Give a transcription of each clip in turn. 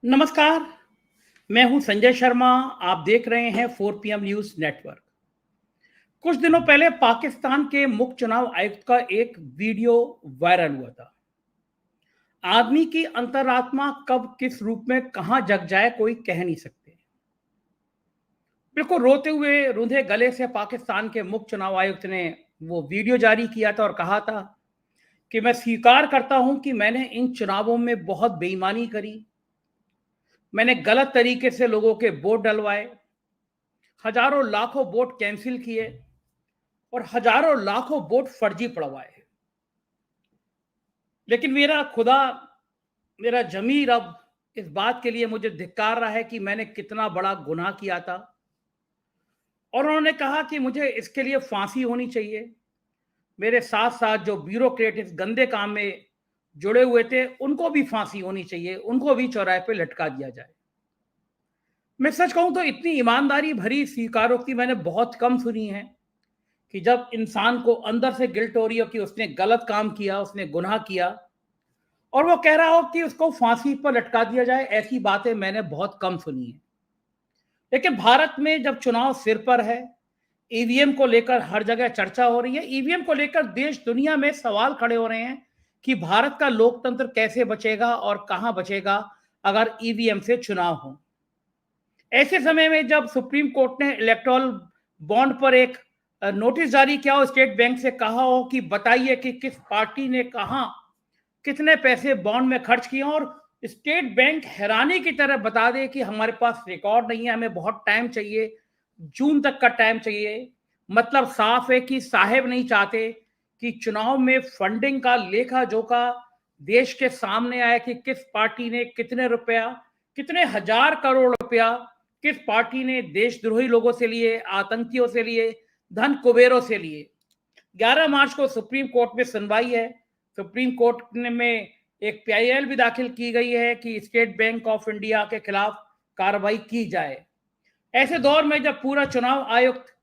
नमस्कार, मैं हूं संजय शर्मा। आप देख रहे हैं 4 PM न्यूज़ नेटवर्क। कुछ दिनों पहले पाकिस्तान के मुख्य चुनाव आयुक्त का एक वीडियो वायरल हुआ था। आदमी की अंतरात्मा कब किस रूप में कहां जग जाए कोई कह नहीं सकते। बिल्कुल रोते हुए रूंधे गले से पाकिस्तान के मुख्य चुनाव आयुक्त ने वो वीडियो जारी किया था और कहा था कि मैं स्वीकार करता हूं कि मैंने इन चुनावों में बहुत बेईमानी करी। मैंने गलत तरीके से लोगों के वोट डलवाए, हजारों लाखों वोट कैंसिल किए और हजारों लाखों वोट फर्जी पड़वाए। लेकिन मेरा खुदा, मेरा जमीर अब इस बात के लिए मुझे धिक्कार रहा है कि मैंने कितना बड़ा गुनाह किया था। और उन्होंने कहा कि मुझे इसके लिए फांसी होनी चाहिए। मेरे साथ साथ जो ब्यूरोक्रेट इस गंदे काम में जुड़े हुए थे उनको भी फांसी होनी चाहिए, उनको भी चौराहे पे लटका दिया जाए। मैं सच कहूं तो इतनी ईमानदारी भरी स्वीकारोक्ति मैंने बहुत कम सुनी है कि जब इंसान को अंदर से गिल्ट हो रही हो कि उसने गलत काम किया, उसने गुनाह किया और वो कह रहा हो कि उसको फांसी पर लटका दिया जाए। ऐसी बातें मैंने बहुत कम सुनी है। लेकिन भारत में जब चुनाव सिर पर है, ईवीएम को लेकर हर जगह चर्चा हो रही है। ईवीएम को लेकर देश दुनिया में सवाल खड़े हो रहे हैं कि भारत का लोकतंत्र कैसे बचेगा और कहां बचेगा अगर ईवीएम से चुनाव हो। ऐसे समय में जब सुप्रीम कोर्ट ने इलेक्टोरल बॉन्ड पर एक नोटिस जारी किया हो, स्टेट बैंक से कहा हो कि बताइए कि किस पार्टी ने कहा कितने पैसे बॉन्ड में खर्च किए, और स्टेट बैंक हैरानी की तरह बता दे कि हमारे पास रिकॉर्ड नहीं है, हमें बहुत टाइम चाहिए, जून तक का टाइम चाहिए। मतलब साफ है कि साहेब नहीं चाहते कि चुनाव में फंडिंग का लेखा जोखा देश के सामने आए कि किस पार्टी ने कितने रुपया, कितने हजार करोड़ रुपया किस पार्टी ने देशद्रोही लोगों से लिए, आतंकियों से लिए, धन कुबेरों से लिए। 11 मार्च को सुप्रीम कोर्ट में सुनवाई है। सुप्रीम कोर्ट में एक पीआईएल भी दाखिल की गई है कि स्टेट बैंक ऑफ इंडिया के खिलाफ कार्रवाई की जाए। ऐसे दौर में जब पूरा चुनाव आयुक्त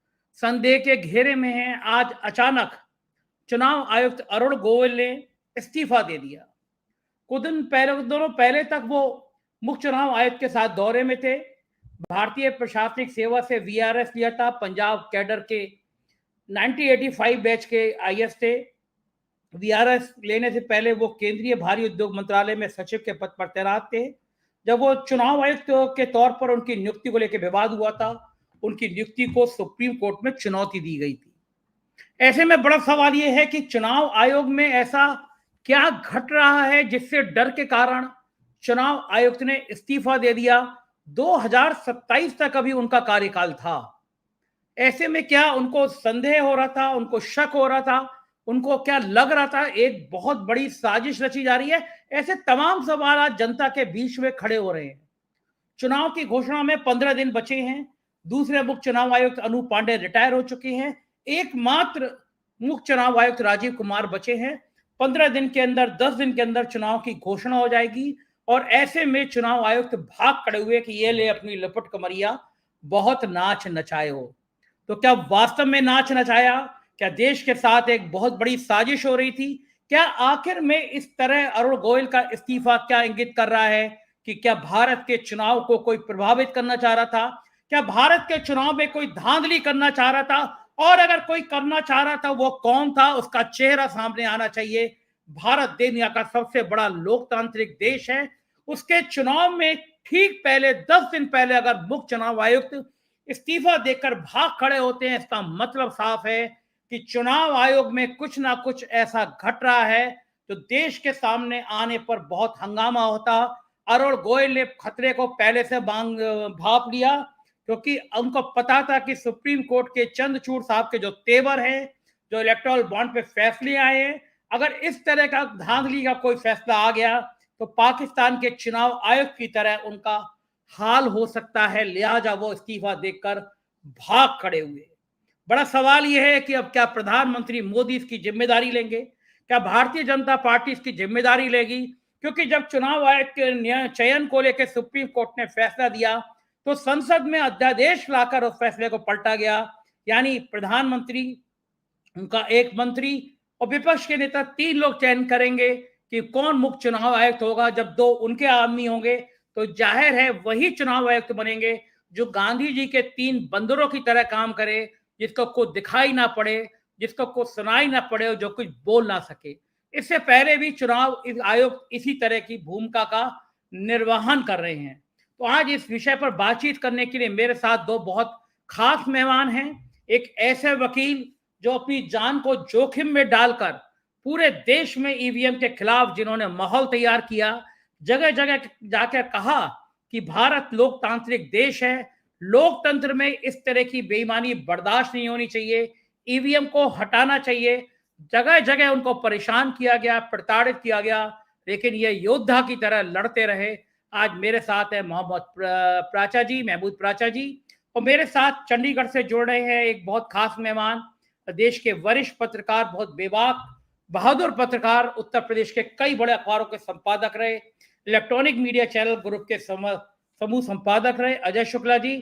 संदेह के घेरे में है, आज अचानक चुनाव आयुक्त अरुण गोयल ने इस्तीफा दे दिया। कुछ दोनों पहले तक वो मुख्य चुनाव आयुक्त के साथ दौरे में थे। भारतीय प्रशासनिक सेवा से वीआरएस लिया था। पंजाब कैडर के 1985 बैच के आईएएस थे। वीआरएस लेने से पहले वो केंद्रीय भारी उद्योग मंत्रालय में सचिव के पद पर तैनात थे। जब वो चुनाव आयुक्त के तौर पर उनकी नियुक्ति को लेकर विवाद हुआ था, उनकी नियुक्ति को सुप्रीम कोर्ट में चुनौती दी गई थी। ऐसे में बड़ा सवाल यह है कि चुनाव आयोग में ऐसा क्या घट रहा है जिससे डर के कारण चुनाव आयुक्त ने इस्तीफा दे दिया। 2027 तक अभी उनका कार्यकाल था। ऐसे में क्या उनको संदेह हो रहा था, उनको शक हो रहा था, उनको क्या लग रहा था एक बहुत बड़ी साजिश रची जा रही है? ऐसे तमाम सवाल आज जनता के बीच में खड़े हो रहे हैं। चुनाव की घोषणा में 15 दिन बचे हैं। दूसरे मुख्य चुनाव आयुक्त अनूप पांडे रिटायर हो चुके हैं। एकमात्र मुख्य चुनाव आयुक्त राजीव कुमार बचे हैं। 15 दिन के अंदर, 10 दिन के अंदर चुनाव की घोषणा हो जाएगी और ऐसे में चुनाव आयुक्त भाग खड़े हुए कि ये ले अपनी लपट कमरिया, बहुत नाच नचाए हो। तो क्या वास्तव में नाच नचाया? क्या देश के साथ एक बहुत बड़ी साजिश हो रही थी? क्या आखिर में इस तरह अरुण गोयल का इस्तीफा क्या इंगित कर रहा है कि क्या भारत के चुनाव को कोई प्रभावित करना चाह रहा था? क्या भारत के चुनाव में कोई धांधली करना चाह रहा था? और अगर कोई करना चाह रहा था, वो कौन था? उसका चेहरा सामने आना चाहिए। भारत दुनिया का सबसे बड़ा लोकतांत्रिक देश है। उसके चुनाव में ठीक पहले, 10 दिन पहले अगर मुख्य चुनाव आयुक्त इस्तीफा देकर भाग खड़े होते हैं, इसका मतलब साफ है कि चुनाव आयोग में कुछ ना कुछ ऐसा घट रहा है जो देश के सामने आने पर बहुत हंगामा होता। अरुण गोयल ने खतरे को पहले से भाप लिया, क्योंकि उनको पता था कि सुप्रीम कोर्ट के चंद्रचूड़ साहब के जो तेवर हैं, जो इलेक्टोरल बॉन्ड पे फैसले आए हैं, अगर इस तरह का धांधली का कोई फैसला आ गया तो पाकिस्तान के चुनाव आयोग की तरह उनका हाल हो सकता है। लिहाजा वो इस्तीफा देकर भाग खड़े हुए। बड़ा सवाल यह है कि अब क्या प्रधानमंत्री मोदी इसकी जिम्मेदारी लेंगे? क्या भारतीय जनता पार्टी इसकी जिम्मेदारी लेगी? क्योंकि जब चुनाव आयोग के चयन को लेकर सुप्रीम कोर्ट ने फैसला दिया तो संसद में अध्यादेश लाकर उस फैसले को पलटा गया। यानी प्रधानमंत्री, उनका एक मंत्री और विपक्ष के नेता, 3 लोग चयन करेंगे कि कौन मुख्य चुनाव आयुक्त होगा। जब 2 उनके आदमी होंगे तो जाहिर है वही चुनाव आयुक्त बनेंगे जो गांधी जी के 3 बंदरों की तरह काम करे, जिसको कुछ दिखाई ना पड़े, जिसको कुछ सुनाई ना पड़े और जो कुछ बोल ना सके। इससे पहले भी चुनाव आयोग इसी तरह की भूमिका का निर्वहन कर रहे हैं। तो आज इस विषय पर बातचीत करने के लिए मेरे साथ 2 बहुत खास मेहमान हैं। एक ऐसे वकील जो अपनी जान को जोखिम में डालकर पूरे देश में ईवीएम के खिलाफ जिन्होंने माहौल तैयार किया, जगह जगह जाकर कहा कि भारत लोकतांत्रिक देश है, लोकतंत्र में इस तरह की बेईमानी बर्दाश्त नहीं होनी चाहिए, ईवीएम को हटाना चाहिए। जगह जगह उनको परेशान किया गया, प्रताड़ित किया गया, लेकिन ये योद्धा की तरह लड़ते रहे। आज मेरे साथ है मोहम्मद प्राचा जी, महमूद प्राचा जी, और मेरे साथ चंडीगढ़ से जुड़ रहे हैं एक बहुत खास मेहमान, देश के वरिष्ठ पत्रकार, बहुत बेबाक बहादुर पत्रकार, उत्तर प्रदेश के कई बड़े अखबारों के संपादक रहे, इलेक्ट्रॉनिक मीडिया चैनल ग्रुप के समूह संपादक रहे, अजय शुक्ला जी।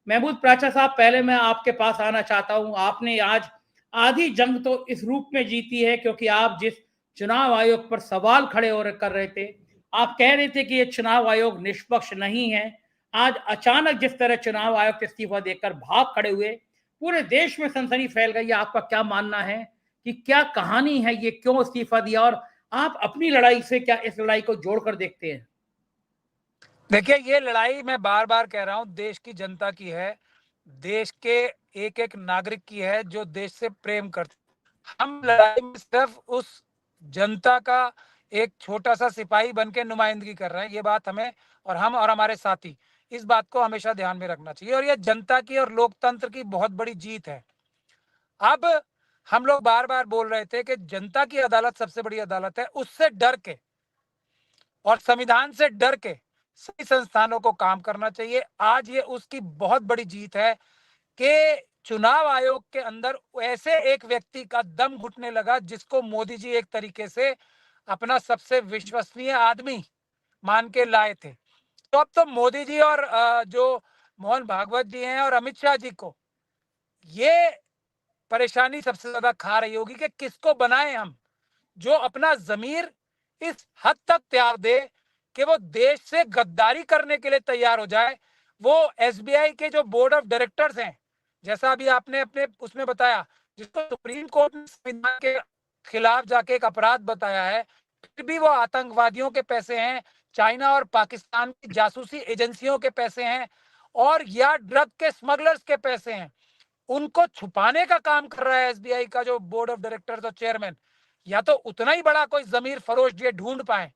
महमूद प्राचा साहब, पहले मैं आपके पास आना चाहता हूं। आपने आज आधी जंग तो इस रूप में जीती है क्योंकि आप जिस चुनाव आयोग पर सवाल खड़े हो कर रहे थे, आप कह रहे थे कि ये चुनाव आयोग निष्पक्ष नहीं है। आज अचानक जिस तरह चुनाव आयोग के इस्तीफा देकर भाग खड़े हुए, पूरे देश में सनसनी फैल गई। आपका क्या मानना है कि क्या कहानी है, ये क्यों इस्तीफा दिया, और आप अपनी लड़ाई से क्या इस लड़ाई को जोड़कर देखते हैं? देखिए, ये लड़ाई मैं बार-बार कह रहा हूँ, देश की जनता की है, देश के एक-एक नागरिक की है जो देश से प्रेम करते। हम लड़ाई में सिर्फ उस जनता का एक छोटा-सा सिपाही बन के नुमाइंदगी कर रहे हैं। ये बात हमें और हम और हमारे साथी, इस बात को हमेशा ध्यान में रखना चाहिए और ये जनता की और लोकतंत्र की बहुत बड़ी जीत है। अब हम लोग बार-बार बोल रहे थे कि जनता की अदालत सबसे बड़ी अदालत है, उससे डर के और संविधान से डर के सभी संस्थानों को काम करना चाहिए। आज ये उसकी बहुत बड़ी जीत है कि चुनाव आयोग के अंदर ऐसे एक व्यक्ति का दम घुटने लगा जिसको मोदी जी एक तरीके से अपना सबसे विश्वसनीय आदमी मान के लाए थे। तो अब तो मोदी जी और जो मोहन भागवत जी हैं और अमित शाह जी को ये परेशानी सबसे ज्यादा खा रही होगी कि किसको बनाए हम, जो अपना ज़मीर इस हद तक त्याग दे कि वो देश से गद्दारी करने के लिए तैयार हो जाए। वो एसबीआई के जो बोर्ड ऑफ डायरेक्टर्स हैं, जैसा अभी आपने अपने उसमें बताया, जिसको सुप्रीम कोर्ट ने संविधान के खिलाफ जाके एक अपराध बताया है, फिर भी वो आतंकवादियों के पैसे हैं, चाइना और पाकिस्तान की जासूसी एजेंसियों के पैसे हैं और या ड्रग के स्मगलर्स के पैसे हैं। उनको छुपाने का काम कर रहा है एसबीआई का जो बोर्ड ऑफ डायरेक्टर्स और चेयरमैन। या तो उतना ही बड़ा कोई जमीर फरोश ये ढूंढ पाए,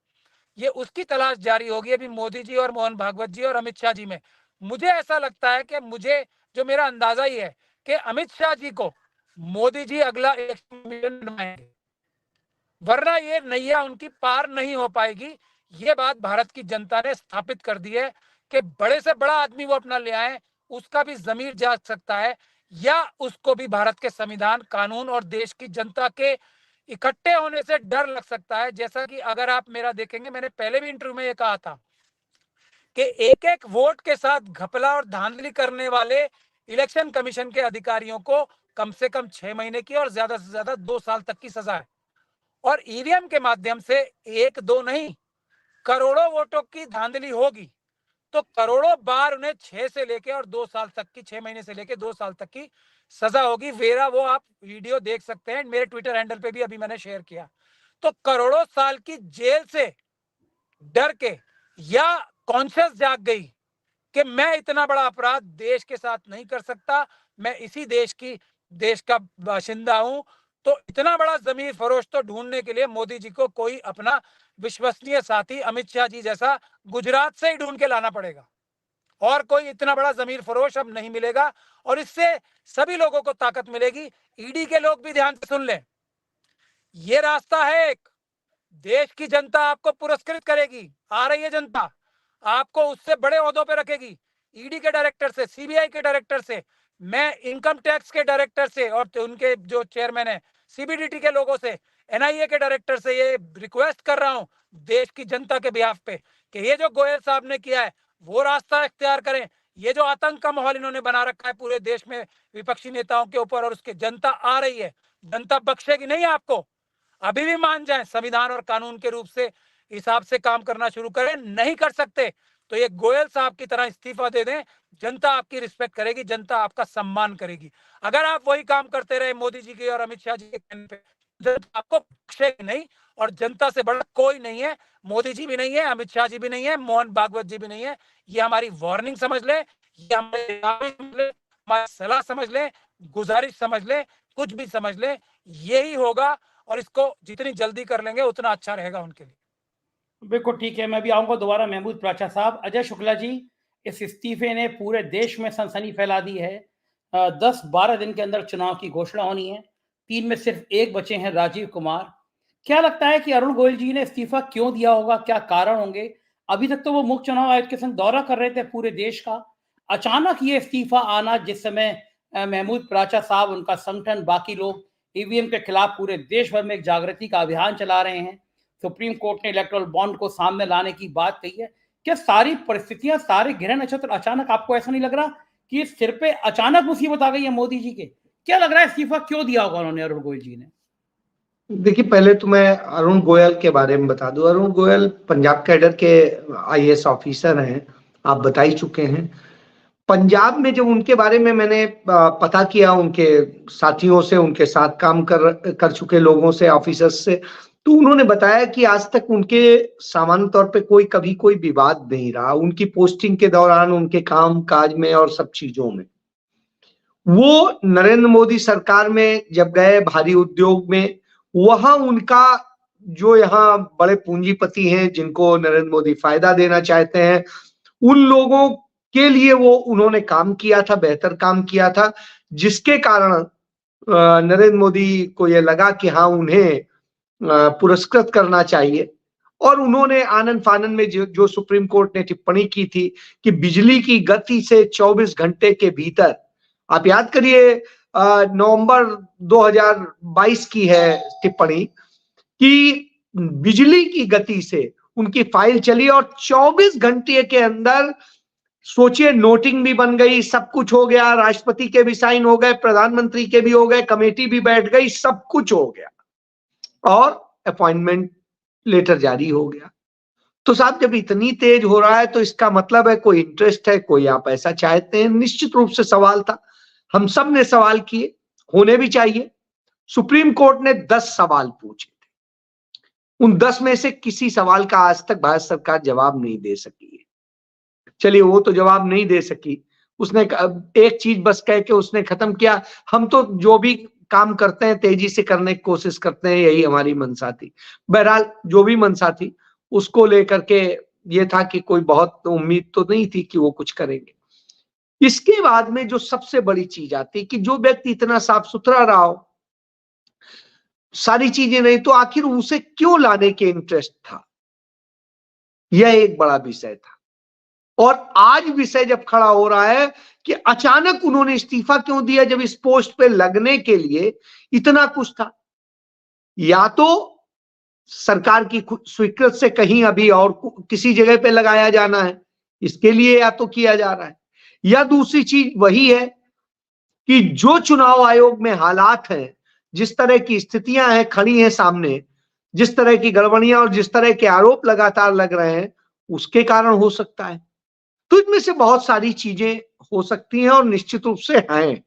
ये उसकी तलाश जारी होगी अभी मोदी जी और मोहन भागवत जी और अमित शाह जी में। मुझे ऐसा लगता है कि मुझे जो मेरा अंदाजा ही है कि अमित शाह जी को मोदी जी अगला इलेक्शन बनाएंगे, वरना ये नैया उनकी पार नहीं हो पाएगी। ये बात भारत की जनता ने स्थापित कर दी है कि बड़े से बड़ा आदमी वो अपना ले आए, उसका भी जमीर जाग सकता है या उसको भी भारत के संविधान, कानून और देश की जनता के इकट्ठे होने से डर लग सकता है। जैसा कि अगर आप मेरा देखेंगे, मैंने पहले भी इंटरव्यू में ये कहा था कि एक एक वोट के साथ घपला और धांधली करने वाले इलेक्शन कमीशन के अधिकारियों को कम से कम 6 महीने की और ज्यादा से ज्यादा 2 साल तक की सजा है। और ईवीएम के माध्यम से एक दो नहीं, करोड़ों वोटों की धांधली होगी तो करोड़ों बार उन्हें 6 से लेके और 2 साल तक की, 6 महीने से लेके 2 साल तक की सजा होगी। वेरा वो आप वीडियो देख सकते हैं, मेरे ट्विटर हैंडल पे भी अभी मैंने शेयर किया। तो करोड़ों साल की जेल से डर के या कॉन्शियस जाग गई कि मैं इतना बड़ा अपराध देश के साथ नहीं कर सकता, मैं इसी देश का बाशिंदा हूं, तो इतना बड़ा जमीर फरोश तो ढूंढने के लिए मोदी जी को कोई अपना विश्वसनीय साथी अमित शाह जी जैसा गुजरात से ही ढूंढ के लाना पड़ेगा और कोई इतना बड़ा जमीर फरोश अब नहीं मिलेगा। और इससे सभी लोगों को ताकत मिलेगी। ईडी के लोग भी ध्यान से सुन लें, ये रास्ता है एक, देश की जनता आपको पुरस्कृत करेगी, आ रही है जनता, आपको उससे बड़े ओहदों पे रखेगी, ईडी के डायरेक्टर से, सीबीआई के डायरेक्टर से, मैं इनकम टैक्स के डायरेक्टर से और उनके जो चेयरमैन है सीबीडीटी के लोगों से, एनआईए के डायरेक्टर से ये रिक्वेस्ट कर रहा हूं देश की जनता के बिहाफ पे कि ये जो गोयल साहब ने किया है वो रास्ता इख्तियार करें। ये जो आतंक का माहौल इन्होंने बना रखा है पूरे देश में विपक्षी नेताओं के ऊपर और उसकी जनता आ रही है, जनता बख्शेगी नहीं आपको। अभी भी मान जाएं, संविधान और कानून के रूप से हिसाब से काम करना शुरू करें। नहीं कर सकते तो ये गोयल साहब की तरह इस्तीफा दे दें, जनता आपकी रिस्पेक्ट करेगी, जनता आपका सम्मान करेगी। अगर आप वही काम करते रहे मोदी जी के और अमित शाह जी के कहने पे, जनता आपको बख्शेगी नहीं, और जनता से बड़ा कोई नहीं है, मोदी जी भी नहीं है, अमित शाह जी भी नहीं है, मोहन भागवत जी भी नहीं है। ये हमारी वार्निंग समझ ले, ये हमारी सलाह समझ ले, गुजारिश समझ ले, कुछ भी समझ ले, यही होगा, और इसको जितनी जल्दी कर लेंगे उतना अच्छा रहेगा उनके लिए। बिल्कुल ठीक है, मैं भी आऊंगा दोबारा महमूद प्राचा साहब। अजय शुक्ला जी, इस इस्तीफे ने पूरे देश में सनसनी फैला दी है। 10-12 दिन के अंदर चुनाव की घोषणा होनी है, 3 में सिर्फ एक बचे हैं, राजीव कुमार। क्या लगता है कि अरुण गोयल जी ने इस्तीफा क्यों दिया होगा, क्या कारण होंगे? अभी तक तो वो मुख्य चुनाव आयुक्त के संग दौरा कर रहे थे पूरे देश का, अचानक ये इस्तीफा आना, जिस समय महमूद प्राचा साहब, उनका संगठन, बाकी लोग ईवीएम के खिलाफ पूरे देश भर में एक जागृति का अभियान चला रहे हैं, सुप्रीम कोर्ट ने इलेक्टोरल बॉन्ड को सामने लाने की बात कही है। क्या सारी परिस्थितियां, सारे ग्रह नक्षत्र अचानक, आपको ऐसा नहीं लग रहा कि सिर पे अचानक मुसीबत आ गई है मोदी जी के? क्या लग रहा है इस्तीफा क्यों दिया होगा उन्होंने, अरुण गोयल जी ने? देखिए, पहले तो मैं अरुण गोयल के बारे में बता दूं। अरुण गोयल पंजाब कैडर के आईएएस ऑफिसर हैं, आप बता ही चुके हैं। पंजाब में जब उनके बारे में मैंने पता किया, उनके साथियों से, उनके साथ काम कर चुके लोगों से, ऑफिसर्स से, तो उन्होंने बताया कि आज तक उनके सामान्य तौर पे कभी कोई विवाद नहीं रहा उनकी पोस्टिंग के दौरान, उनके काम काज में और सब चीजों में। वो नरेंद्र मोदी सरकार में जब गए, भारी उद्योग में, वहां उनका जो यहाँ बड़े पूंजीपति हैं जिनको नरेंद्र मोदी फायदा देना चाहते हैं, उन लोगों के लिए वो उन्होंने काम किया था, बेहतर काम किया था, जिसके कारण नरेंद्र मोदी को ये लगा कि हाँ, उन्हें पुरस्कृत करना चाहिए। और उन्होंने आनन फानन में जो सुप्रीम कोर्ट ने टिप्पणी की थी कि बिजली की गति से 24 घंटे के भीतर, आप याद करिए नवंबर 2022 की है टिप्पणी, कि बिजली की गति से उनकी फाइल चली और 24 घंटे के अंदर, सोचिए, नोटिंग भी बन गई, सब कुछ हो गया, राष्ट्रपति के भी साइन हो गए, प्रधानमंत्री के भी हो गए, कमेटी भी बैठ गई, सब कुछ हो गया और अपॉइंटमेंट लेटर जारी हो गया। तो साहब, जब इतनी तेज हो रहा है तो इसका मतलब है कोई इंटरेस्ट है, कोई आप ऐसा चाहते हैं। निश्चित रूप से सवाल था, हम सब ने सवाल किए, होने भी चाहिए। सुप्रीम कोर्ट ने 10 सवाल पूछे थे, उन 10 में से किसी सवाल का आज तक भारत सरकार जवाब नहीं दे सकी है। चलिए, वो तो जवाब नहीं दे सकी, उसने एक चीज बस कह के उसने खत्म किया, हम तो जो भी काम करते हैं तेजी से करने की कोशिश करते हैं, यही हमारी मंशा थी। बहरहाल, जो भी मंशा थी उसको लेकर के ये था कि कोई बहुत उम्मीद तो नहीं थी कि वो कुछ करेंगे। इसके बाद में जो सबसे बड़ी चीज आती कि जो व्यक्ति इतना साफ सुथरा रहा हो, सारी चीजें नहीं, तो आखिर उसे क्यों लाने के इंटरेस्ट था, यह एक बड़ा विषय था। और आज विषय जब खड़ा हो रहा है कि अचानक उन्होंने इस्तीफा क्यों दिया, जब इस पोस्ट पे लगने के लिए इतना कुछ था। या तो सरकार की स्वीकृति से कहीं अभी और किसी जगह पे लगाया जाना है, इसके लिए या तो किया जा रहा है, या दूसरी चीज वही है कि जो चुनाव आयोग में हालात हैं, जिस तरह की स्थितियां हैं, खड़ी हैं सामने, जिस तरह की गड़बड़ियां और जिस तरह के आरोप लगातार लग रहे हैं, उसके कारण हो सकता है। तो इनमें से बहुत सारी चीजें हो सकती हैं और निश्चित रूप से हैं।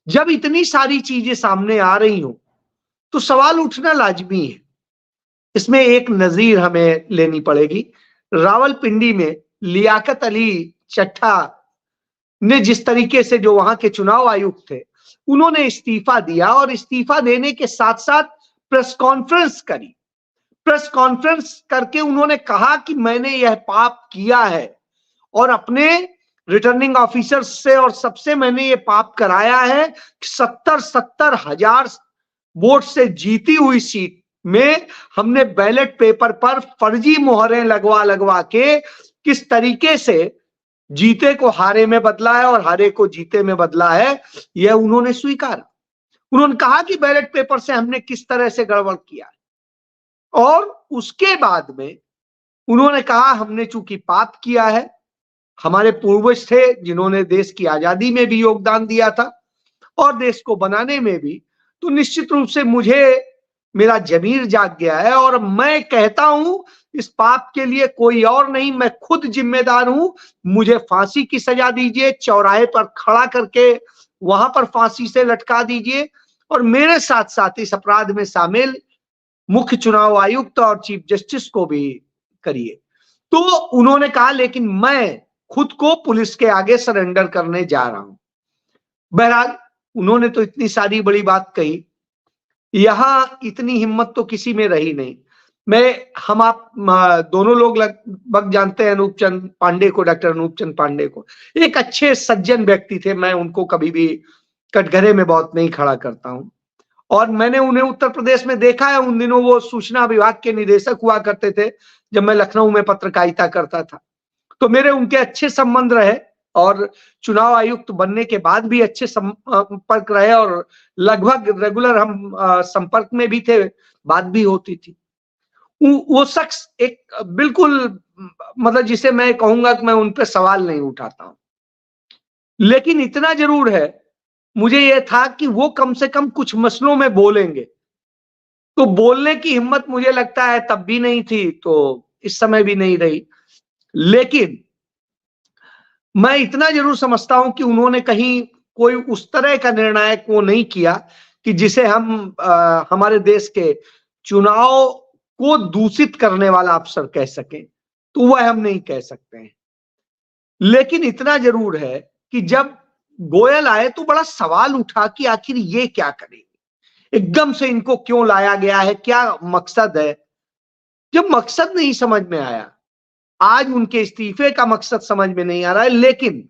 जब इतनी सारी चीजें सामने आ रही हो तो सवाल उठना लाजमी है। इसमें एक नजीर हमें लेनी पड़ेगी। रावलपिंडी में लियाकत अली चट्टा ने जिस तरीके से, जो वहां के चुनाव आयुक्त थे, उन्होंने इस्तीफा दिया और इस्तीफा देने के साथ साथ प्रेस कॉन्फ्रेंस करी। प्रेस कॉन्फ्रेंस करके उन्होंने कहा कि मैंने यह पाप किया है और अपने रिटर्निंग ऑफिसर से और सबसे मैंने ये पाप कराया है, 70 हजार वोट से जीती हुई सीट में हमने बैलेट पेपर पर फर्जी मोहरें लगवा के किस तरीके से जीते को हारे में बदला है और हारे को जीते में बदला है, यह उन्होंने स्वीकारा। उन्होंने कहा कि बैलेट पेपर से हमने किस तरह से गड़बड़ किया है, और उसके बाद में उन्होंने कहा हमने चूंकि पाप किया है, हमारे पूर्वज थे जिन्होंने देश की आजादी में भी योगदान दिया था और देश को बनाने में भी, तो निश्चित रूप से मुझे मेरा जमीर जाग गया है और मैं कहता हूं इस पाप के लिए कोई और नहीं, मैं खुद जिम्मेदार हूं। मुझे फांसी की सजा दीजिए, चौराहे पर खड़ा करके वहां पर फांसी से लटका दीजिए और मेरे साथ साथ इस अपराध में शामिल मुख्य चुनाव आयुक्त और चीफ जस्टिस को भी करिए। तो उन्होंने कहा लेकिन मैं खुद को पुलिस के आगे सरेंडर करने जा रहा हूं। बहरहाल उन्होंने तो इतनी सारी बड़ी बात कही, यहां इतनी हिम्मत तो किसी में रही नहीं। हम आप दोनों लोग लगभग जानते हैं अनूप चंद पांडे को, डॉक्टर अनूप चंद पांडे को। एक अच्छे सज्जन व्यक्ति थे, मैं उनको कभी भी कटघरे में बहुत नहीं खड़ा करता हूं और मैंने उन्हें उत्तर प्रदेश में देखा है। उन दिनों वो सूचना विभाग के निदेशक हुआ करते थे जब मैं लखनऊ में पत्रकारिता करता था, तो मेरे उनके अच्छे संबंध रहे और चुनाव आयुक्त बनने के बाद भी अच्छे संपर्क रहे और लगभग रेगुलर हम संपर्क में भी थे, बात भी होती थी। वो शख्स एक बिल्कुल मतलब जिसे मैं कहूंगा कि मैं उन पर सवाल नहीं उठाता हूं, लेकिन इतना जरूर है मुझे यह था कि वो कम से कम कुछ मसलों में बोलेंगे। तो बोलने की हिम्मत मुझे लगता है तब भी नहीं थी, तो इस समय भी नहीं रही। लेकिन मैं इतना जरूर समझता हूं कि उन्होंने कहीं कोई उस तरह का निर्णायक वो नहीं किया कि जिसे हम हमारे देश के चुनाव को दूषित करने वाला अफसर कह सकें, तो वह हम नहीं कह सकते हैं। लेकिन इतना जरूर है कि जब गोयल आए तो बड़ा सवाल उठा कि आखिर ये क्या करेंगे, एकदम से इनको क्यों लाया गया है, क्या मकसद है। जब मकसद नहीं समझ में आया, आज उनके इस्तीफे का मकसद समझ में नहीं आ रहा है, लेकिन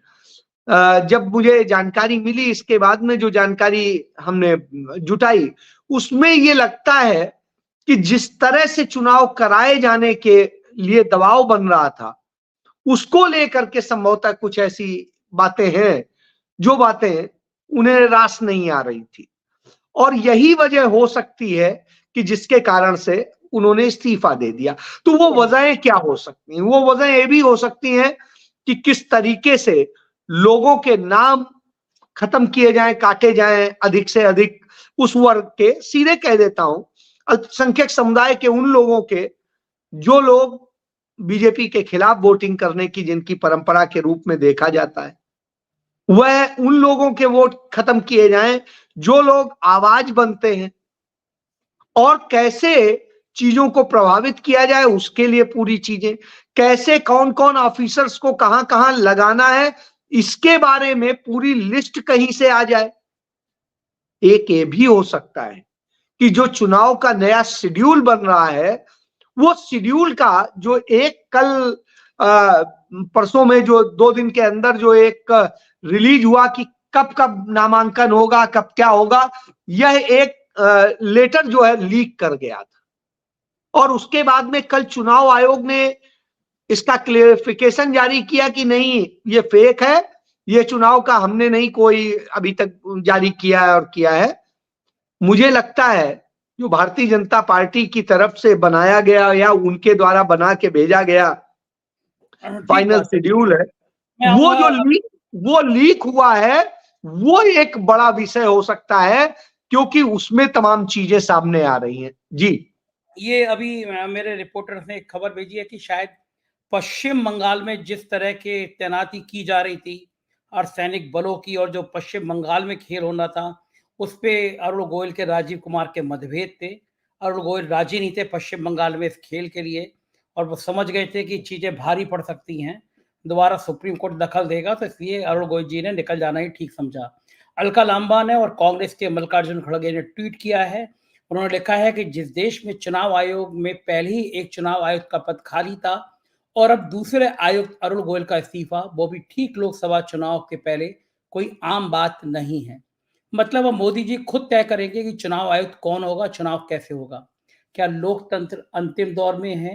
जब मुझे जानकारी मिली इसके बाद में जो जानकारी हमने जुटाई उसमें ये लगता है कि जिस तरह से चुनाव कराए जाने के लिए दबाव बन रहा था उसको लेकर के संभवतः कुछ ऐसी बातें हैं जो बातें उन्हें रास नहीं आ रही थी और यही वजह हो सकती है कि जिसके कारण से उन्होंने इस्तीफा दे दिया। तो वो वजहें क्या हो सकती हैं? वो वजहें ये भी हो सकती हैं कि किस तरीके से लोगों के नाम खत्म किए जाएं, काटे जाएं अधिक से अधिक उस वर्ग के, सीधे कह देता हूं अल्पसंख्यक समुदाय के उन लोगों के जो लोग बीजेपी के खिलाफ वोटिंग करने की जिनकी परंपरा के रूप में देखा जाता है, वह उन लोगों के वोट खत्म किए जाएं जो लोग आवाज बनते हैं और कैसे चीजों को प्रभावित किया जाए उसके लिए पूरी चीजें, कैसे कौन कौन ऑफिसर्स को कहां कहां लगाना है इसके बारे में पूरी लिस्ट कहीं से आ जाए। एक ये भी हो सकता है कि जो चुनाव का नया शेड्यूल बन रहा है वो शेड्यूल का जो एक कल परसों में जो 2 दिन के अंदर जो एक रिलीज हुआ कि कब कब नामांकन होगा, कब क्या होगा, यह एक लेटर जो है लीक कर गया था और उसके बाद में कल चुनाव आयोग ने इसका क्लेरिफिकेशन जारी किया कि नहीं ये फेक है, ये चुनाव का हमने नहीं कोई अभी तक जारी किया है और किया है। मुझे लगता है जो भारतीय जनता पार्टी की तरफ से बनाया गया या उनके द्वारा बना के भेजा गया फाइनल शेड्यूल है वो लीक हुआ है, वो एक बड़ा विषय हो सकता है क्योंकि उसमें तमाम चीजें सामने आ रही हैं। जी, ये अभी मेरे रिपोर्टर्स ने एक खबर भेजी है कि शायद पश्चिम बंगाल में जिस तरह के तैनाती की जा रही थी और सैनिक बलों की और जो पश्चिम बंगाल में खेल होना था उस पे अरुण गोयल के राजीव कुमार के मतभेद थे। अरुण गोयल राजी नहीं थे पश्चिम बंगाल में इस खेल के लिए और वो समझ गए थे कि चीजें भारी पड़ सकती हैं, दोबारा सुप्रीम कोर्ट दखल देगा, तो इसलिए अरुण गोयल जी ने निकल जाना ही ठीक समझा। अलका लांबा ने और कांग्रेस के मल्लिकार्जुन खड़गे ने ट्वीट किया है। उन्होंने लिखा है कि जिस देश में चुनाव आयोग में पहले ही एक चुनाव आयुक्त का पद खाली था और अब दूसरे आयुक्त अरुण गोयल का इस्तीफा, वो भी ठीक लोकसभा चुनाव के पहले, कोई आम बात नहीं है। मतलब अब मोदी जी खुद तय करेंगे कि चुनाव आयुक्त कौन होगा, चुनाव कैसे होगा। क्या लोकतंत्र अंतिम दौर में है?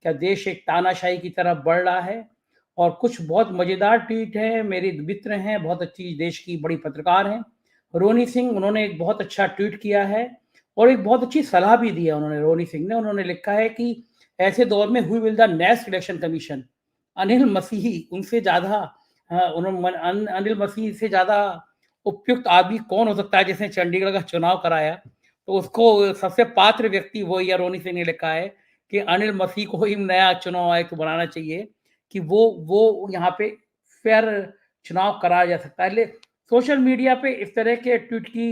क्या देश एक तानाशाही की तरफ बढ़ रहा है? और कुछ बहुत मजेदार ट्वीट है, मेरे मित्र हैं, बहुत अच्छी देश की बड़ी पत्रकार हैं, रोनी सिंह, उन्होंने एक बहुत अच्छा ट्वीट किया है और एक बहुत अच्छी सलाह भी दी है उन्होंने, रोनी सिंह ने। उन्होंने लिखा है कि ऐसे दौर में who will the next election commission, Anil मसीही उनसे ज्यादा अनिल मसीह से ज्यादा उपयुक्त आदमी कौन हो सकता है जिसने चंडीगढ़ का चुनाव कराया। तो उसको सबसे पात्र व्यक्ति वही अरोनी सिंह ने लिखा है कि अनिल मसीह को ही नया चुनाव आयुक्त बनाना चाहिए कि वो यहाँ पे फेयर चुनाव कराया जा सकता है। सोशल मीडिया पे इस तरह के ट्वीट की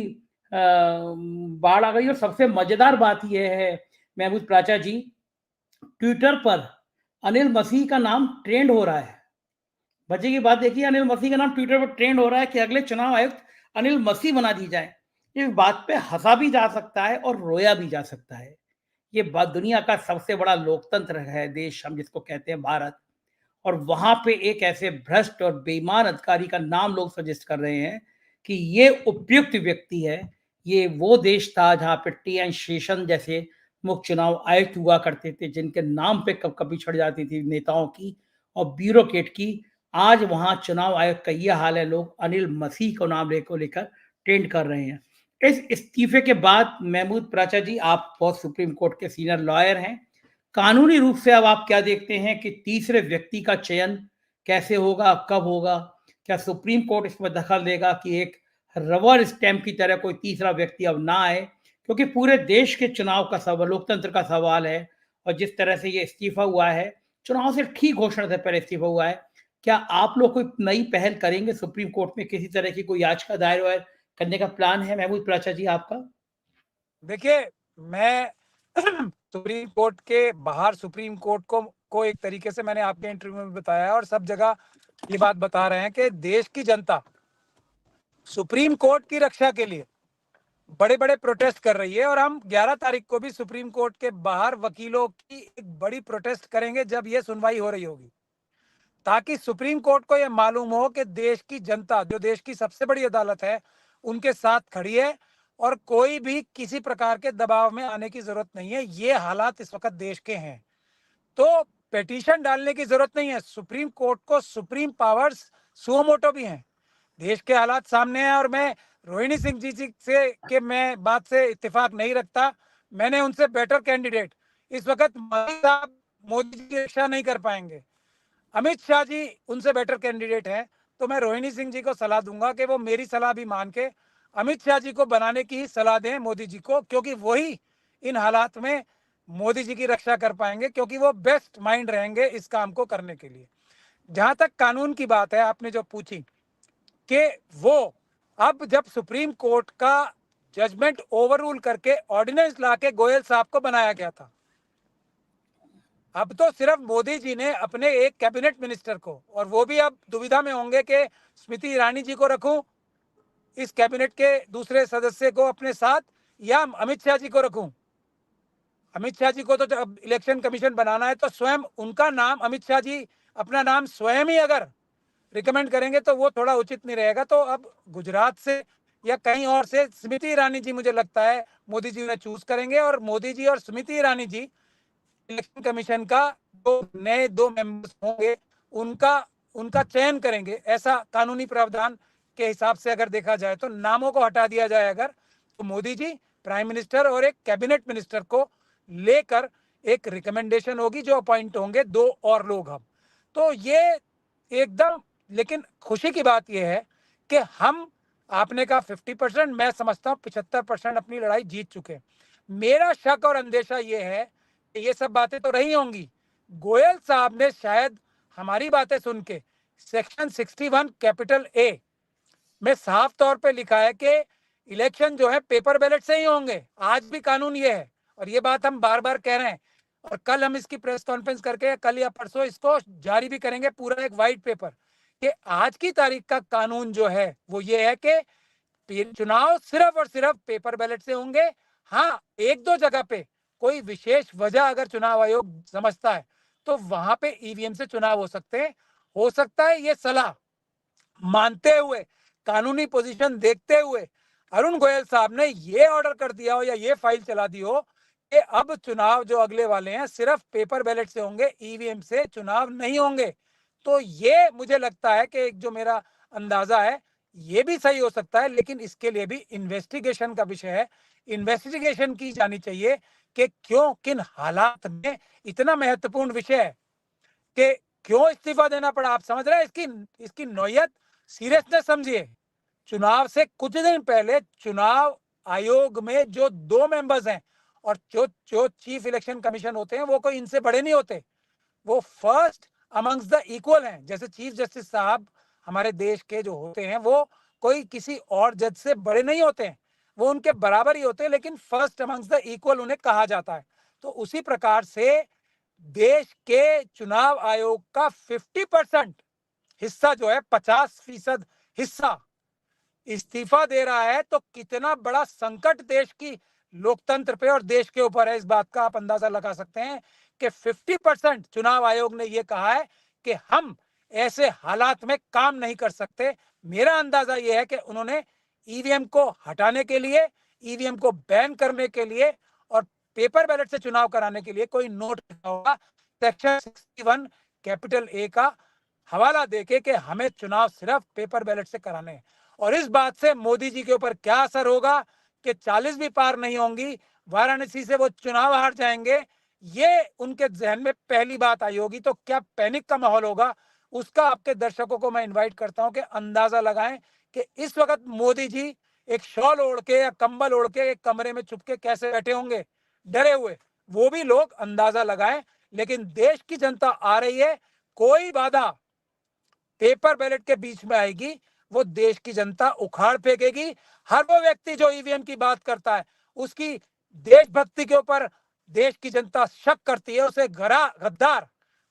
बाढ़ आ गई और सबसे मजेदार बात यह है महमूद प्राचा जी, ट्विटर पर अनिल मसीह का नाम ट्रेंड हो रहा है। मजे की बात देखिए, अनिल मसीह का नाम ट्विटर पर ट्रेंड हो रहा है कि अगले चुनाव आयुक्त अनिल मसीह बना दी जाए। इस बात पे हंसा भी जा सकता है और रोया भी जा सकता है। ये बात, दुनिया का सबसे बड़ा लोकतंत्र है देश, हम जिसको कहते हैं भारत, और वहां पे एक ऐसे भ्रष्ट और बेईमान अधिकारी का नाम लोग सजेस्ट कर रहे हैं कि ये उपयुक्त व्यक्ति है। ये वो देश था जहां पे टी.एन. शेषन जैसे मुख्य चुनाव आयुक्त हुआ करते थे, जिनके नाम पे कब कभी छड़ जाती थी नेताओं की और ब्यूरोक्रेट की। आज वहां चुनाव आयोग का ये हाल है, लोग अनिल मसीह को नाम लेकर ट्रेंड कर रहे हैं। इस इस्तीफे के बाद महमूद प्राचा जी, आप बहुत सुप्रीम कोर्ट के सीनियर लॉयर हैं, कानूनी रूप से अब आप क्या देखते हैं कि तीसरे व्यक्ति का चयन कैसे होगा, कब होगा? क्या सुप्रीम कोर्ट इसमें दखल देगा कि एक रबर स्टैंप की तरह कोई तीसरा व्यक्ति अब ना आए? क्योंकि पूरे देश के चुनाव का सवाल, लोकतंत्र का सवाल है, और जिस तरह से ये इस्तीफा हुआ है, चुनाव से ठीक घोषणा से पहले इस्तीफा हुआ है, क्या आप लोग कोई नई पहल करेंगे? सुप्रीम कोर्ट में किसी तरह की कोई याचिका दायर वायर करने का प्लान है महमूद प्राचा जी आपका? देखिए, मैं सुप्रीम कोर्ट के बाहर सुप्रीम कोर्ट को एक तरीके से मैंने आपके इंटरव्यू में बताया और सब जगह ये बात बता रहे हैं कि देश की जनता सुप्रीम कोर्ट की रक्षा के लिए बड़े बड़े प्रोटेस्ट कर रही है। और हम 11 तारीख को भी सुप्रीम कोर्ट के बाहर वकीलों की एक बड़ी प्रोटेस्ट करेंगे जब ये सुनवाई हो रही होगी, ताकि सुप्रीम कोर्ट को यह मालूम हो कि देश की जनता, जो देश की सबसे बड़ी अदालत है, उनके साथ खड़ी है और कोई भी किसी प्रकार के दबाव में आने की जरूरत नहीं है। ये हालात इस वक्त देश के हैं, तो पिटीशन डालने की जरूरत नहीं है। सुप्रीम कोर्ट को सुप्रीम पावर्स सुओ मोटो भी हैं। देश के हालात सामने हैं और मैं रोहिणी सिंह जी से के मैं बात से इत्तेफाक नहीं रखता। मैंने उनसे बेटर कैंडिडेट इस वक्त मोदी जी की रक्षा नहीं कर पाएंगे, अमित शाह जी उनसे बेटर कैंडिडेट हैं। तो मैं रोहिणी सिंह जी को सलाह दूंगा कि वो मेरी सलाह भी मान के अमित शाह जी को बनाने की ही सलाह दें मोदी जी को, क्योंकि वही इन हालात में मोदी जी की रक्षा कर पाएंगे, क्योंकि वो बेस्ट माइंड रहेंगे इस काम को करने के लिए। जहां तक कानून की बात है, आपने जो पूछी कि वो अब जब सुप्रीम कोर्ट का जजमेंट ओवररूल करके ऑर्डिनेंस लाके गोयल साहब को बनाया गया था, अब तो सिर्फ मोदी जी ने अपने एक कैबिनेट मिनिस्टर को, और वो भी अब दुविधा में होंगे कि स्मृति ईरानी जी को रखूं इस कैबिनेट के दूसरे सदस्य को अपने साथ, या अमित शाह जी को रखूं। अमित शाह जी को तो जब इलेक्शन कमीशन बनाना है तो स्वयं उनका नाम, अमित शाह जी अपना नाम स्वयं ही अगर रिकमेंड करेंगे तो वो थोड़ा उचित नहीं रहेगा। तो अब गुजरात से या कहीं और से स्मृति ईरानी जी मुझे लगता है मोदी जी उन्हें चूज करेंगे, और मोदी जी और स्मृति ईरानी जी इलेक्शन कमीशन का जो नए 2 मेंबर्स होंगे उनका चयन करेंगे। ऐसा कानूनी प्रावधान के हिसाब से अगर देखा जाए तो नामों को हटा दिया जाए अगर, तो मोदी जी, प्राइम मिनिस्टर और एक कैबिनेट मिनिस्टर को लेकर एक रिकमेंडेशन होगी जो अपॉइंट होंगे 2 और लोग हम। तो ये एकदम, लेकिन खुशी की बात यह है कि हम, आपने कहा 50%, मैं समझता हूँ 75% अपनी लड़ाई जीत चुके। मेरा शक और अंदेशा यह है कि ये सब बातें तो रही होंगी, गोयल साहब ने शायद हमारी बातें सुन के सेक्शन 61 कैपिटल ए में साफ तौर पे लिखा है कि इलेक्शन जो है पेपर बैलेट से ही होंगे। आज भी कानून ये है और ये बात हम बार बार कह रहे हैं, और कल हम इसकी प्रेस कॉन्फ्रेंस करके कल या परसों इसको जारी भी करेंगे, पूरा एक व्हाइट पेपर, कि आज की तारीख का कानून जो है वो ये है कि चुनाव सिर्फ और सिर्फ पेपर बैलेट से होंगे। हाँ, 1-2 जगह पे कोई विशेष वजह अगर चुनाव आयोग समझता है तो वहां पे ईवीएम से चुनाव हो सकते हैं। हो सकता है ये सलाह मानते हुए, कानूनी पोजीशन देखते हुए अरुण गोयल साहब ने ये ऑर्डर कर दिया हो या ये फाइल चला दी हो कि अब चुनाव जो अगले वाले हैं सिर्फ पेपर बैलेट से होंगे, ईवीएम से चुनाव नहीं होंगे। तो ये मुझे लगता है कि जो मेरा अंदाजा है ये भी सही हो सकता है, लेकिन इसके लिए भी इन्वेस्टिगेशन का विषय है। इन्वेस्टिगेशन की जानी चाहिए कि क्यों, किन हालात में, इतना महत्वपूर्ण विषय है कि क्यों इस्तीफा देना पड़ा। आप समझ रहे हैं इसकी नौयत, सीरियसनेस समझिए। चुनाव से कुछ दिन पहले चुनाव आयोग में जो 2 मेंबर्स हैं, और जो जो चीफ इलेक्शन कमीशन होते हैं वो कोई इनसे बड़े नहीं होते, वो फर्स्ट अमंग्स द इक्वल हैं। जैसे चीफ जस्टिस साहब हमारे देश के जो होते हैं वो कोई किसी और जज से बड़े नहीं होते हैं, वो उनके बराबर ही होते हैं, लेकिन फर्स्ट अमंग्स द इक्वल उन्हें कहा जाता है। तो उसी प्रकार से देश के चुनाव आयोग का 50% हिस्सा जो है, 50% हिस्सा इस्तीफा दे रहा है, तो कितना बड़ा संकट देश की लोकतंत्र पे और देश के ऊपर है, इस बात का आप अंदाजा लगा सकते हैं कि 50% चुनाव आयोग ने यह कहा है कि हम ऐसे हालात में काम नहीं कर सकते। मेरा अंदाजा यह है कि उन्होंने ईवीएम को हटाने के लिए, ईवीएम को बैन करने के लिए और पेपर बैलेट से चुनाव कराने के लिए कोई नोट होगा, सेक्शन 61 कैपिटल ए का हवाला देके कि हमें चुनाव सिर्फ पेपर बैलेट से कराने हैं। और इस बात से मोदी जी के ऊपर क्या असर होगा कि 40 भी पार नहीं होंगी, वाराणसी से वो चुनाव हार जाएंगे, ये उनके जहन में पहली बात आई होगी। तो क्या पैनिक का माहौल होगा, उसका आपके दर्शकों को मैं इनवाइट करता हूं कि अंदाजा लगाएं कि इस वक्त मोदी जी एक शॉल ओढ़ के या कंबल ओढ़ के एक कमरे में छुप के कैसे बैठे होंगे, डरे हुए। वो भी लोग अंदाजा लगाएं। लेकिन देश की जनता आ रही है, कोई बाधा पेपर बैलेट के बीच में आएगी, वो देश की जनता उखाड़ फेंकेगी। हर वो व्यक्ति जो ईवीएम की बात करता है, उसकी देशभक्ति के ऊपर देश की जनता शक करती है, उसे गद्दार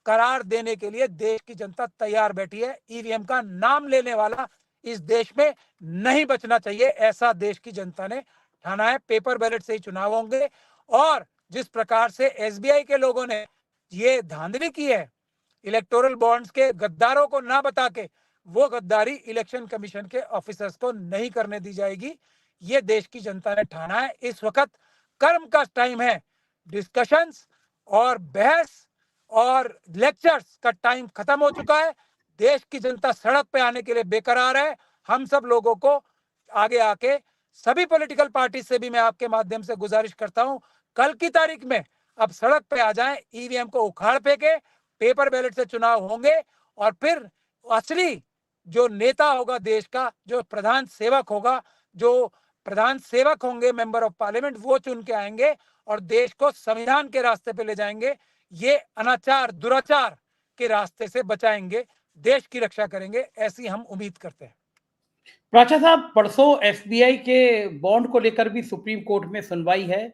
करार देने के लिए देश की जनता तैयार बैठी है। ईवीएम का नाम लेने वाला इस देश में नहीं बचना चाहिए, ऐसा देश की जनता ने ठाना है। पेपर बैलेट से ही चुनाव होंगे। और जिस प्रकार से एसबीआई के लोगों ने ये धांधली की है, इलेक्टोरल बॉन्ड्स के गद्दारों को ना बता के, वो गद्दारी इलेक्शन कमीशन के ऑफिसर्स को नहीं करने दी जाएगी, ये देश की जनता ने ठाना है। इस वक्त कर्म का टाइम है, डिस्कशंस और बहस और लेक्चर्स का टाइम खत्म हो चुका है। देश की जनता सड़क पे आने के लिए बेकरार है। हम सब लोगों को आगे आके, सभी पॉलिटिकल पार्टी से भी मैं आपके माध्यम से गुजारिश करता हूं, कल की तारीख में अब सड़क पे आ जाएं, ईवीएम को उखाड़ फेंके, पेपर बैलेट से चुनाव होंगे और फिर असली जो नेता होगा देश का, जो प्रधान सेवक होगा, जो प्रधान सेवक होंगे मेंबर ऑफ पार्लियामेंट, वो चुन के आएंगे और देश को संविधान के रास्ते पे ले जाएंगे। ये अनाचार दुराचार के रास्ते से बचाएंगे, देश की रक्षा करेंगे, ऐसी हम उम्मीद करते हैं। प्राचा साहब, परसों एसबीआई के बॉन्ड को लेकर भी सुप्रीम कोर्ट में सुनवाई है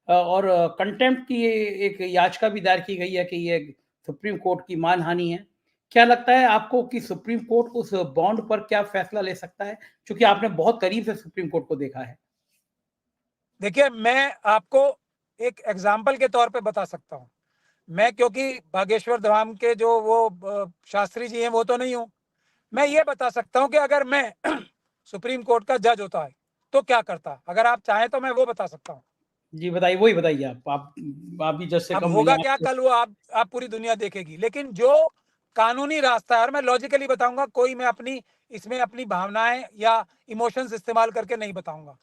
और कंटेम्प्ट की एक याचिका भी दायर की गई है कि ये सुप्रीम कोर्ट की मानहानि है। क्या लगता है आपको कि सुप्रीम कोर्ट उस बॉन्ड पर क्या फैसला ले सकता है, क्योंकि आपने बहुत करीब से सुप्रीम कोर्ट को देखा है? देखिए, मैं आपको एक एग्जाम्पल के तौर पे बता सकता हूँ। मैं क्योंकि बागेश्वर धाम के जो वो शास्त्री जी हैं वो तो नहीं हूँ, मैं ये बता सकता हूँ कि अगर मैं सुप्रीम कोर्ट का जज होता है तो क्या करता। अगर आप चाहें तो मैं वो बता सकता हूँ। जी बताइए, वही बताइए। आप भी जज से अब कम नहीं होगा हैं। क्या कल, वो आप पूरी दुनिया देखेगी। लेकिन जो कानूनी रास्ता है, और मैं लॉजिकली बताऊंगा, कोई मैं इसमें अपनी भावनाएं या इमोशंस इस्तेमाल करके नहीं बताऊंगा।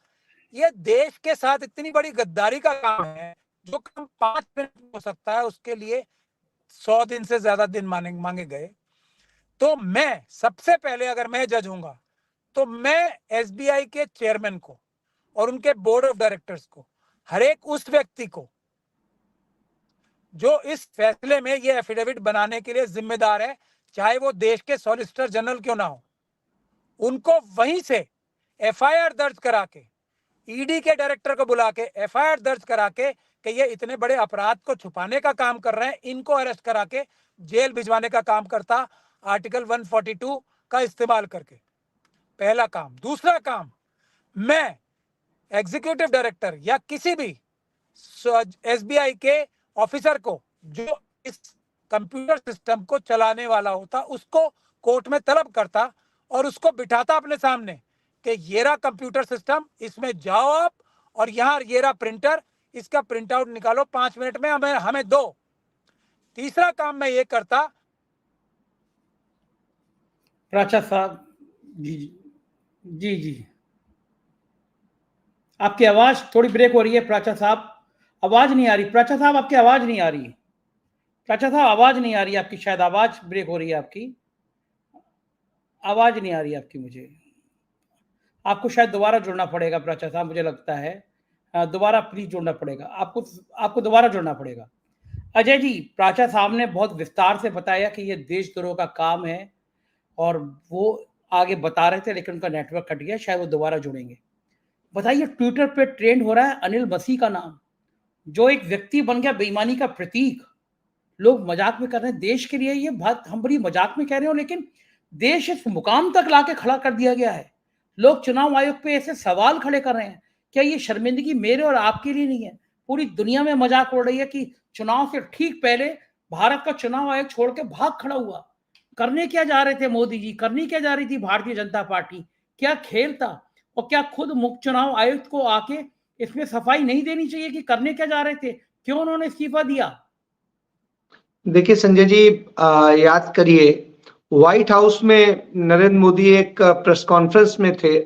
ये देश के साथ इतनी बड़ी गद्दारी का काम है, जो काम 5 मिनट में हो सकता है उसके लिए 100 दिन से ज्यादा दिन मांगे गए। तो मैं सबसे पहले, अगर मैं जज हूंगा, तो मैं एसबीआई के चेयरमैन को और उनके बोर्ड ऑफ डायरेक्टर्स को, हर एक उस व्यक्ति को जो इस फैसले में ये एफिडेविट बनाने के लिए जिम्मेदार है, चाहे वो देश के सॉलिसिटर जनरल क्यों ना हो, उनको वहीं से एफआईआर दर्ज करा के, ईडी के डायरेक्टर को बुला के एफआईआर दर्ज करा के कि ये इतने बड़े अपराध को छुपाने का काम कर रहे हैं, इनको अरेस्ट करा के जेल भिजवाने का काम करता, आर्टिकल 142 का इस्तेमाल करके। पहला काम। दूसरा काम, मैं एग्जीक्यूटिव डायरेक्टर या किसी भी एसबीआई के ऑफिसर को जो इस कंप्यूटर सिस्टम को चलाने वाला होता, उसको कोर्ट में तलब करता और उसको बिठाता अपने सामने कि ये रहा कंप्यूटर सिस्टम, इसमें जाओ आप और यहाँ ये रहा प्रिंटर, इसका प्रिंट आउट निकालो 5 मिनट में हमें दो। तीसरा काम मैं ये करता। प्राचा साहब, जी जी जी, आपकी आवाज थोड़ी ब्रेक हो रही है प्राचा साहब, आवाज नहीं आ रही। प्राचा साहब, आपकी आवाज नहीं आ रही। प्राचा साहब, आवाज नहीं आ रही आपकी, शायद आवाज ब्रेक हो रही है आपकी, आवाज नहीं आ रही आपकी मुझे। आपको शायद दोबारा जुड़ना पड़ेगा प्राचा साहब, मुझे लगता है दोबारा प्लीज जुड़ना पड़ेगा आपको दोबारा जुड़ना पड़ेगा। अजय जी, प्राचा साहब ने बहुत विस्तार से बताया कि ये देशद्रोह का काम है और वो आगे बता रहे थे लेकिन उनका नेटवर्क कट गया, शायद वो दोबारा जुड़ेंगे। बताइए, ट्विटर पे ट्रेंड हो रहा है अनिल मसीह का नाम, जो एक व्यक्ति बन गया बेईमानी का प्रतीक। लोग मजाक में कर रहे हैं देश के लिए, ये बात हम बड़ी मजाक में कह रहे हो लेकिन देश इस मुकाम तक लाके खड़ा कर दिया गया है। लोग चुनाव आयोग पे ऐसे सवाल खड़े कर रहे हैं। क्या ये शर्मिंदगी मेरे और आपके लिए नहीं है? पूरी दुनिया में मजाक उड़ रही है कि चुनाव से ठीक पहले भारत का चुनाव आयोग छोड़ के भाग खड़ा हुआ। करने क्या जा रहे थे मोदी जी, करनी क्या जा रही थी भारतीय जनता पार्टी? क्या खेल था? और क्या खुद मुख्य चुनाव आयुक्त को आके इसमें सफाई नहीं देनी चाहिए कि करने क्या जा रहे थे? क्यों उन्होंने इस्तीफा दिया? देखिए संजय जी, याद करिए, व्हाइट हाउस में नरेंद्र मोदी एक प्रेस कॉन्फ्रेंस में थे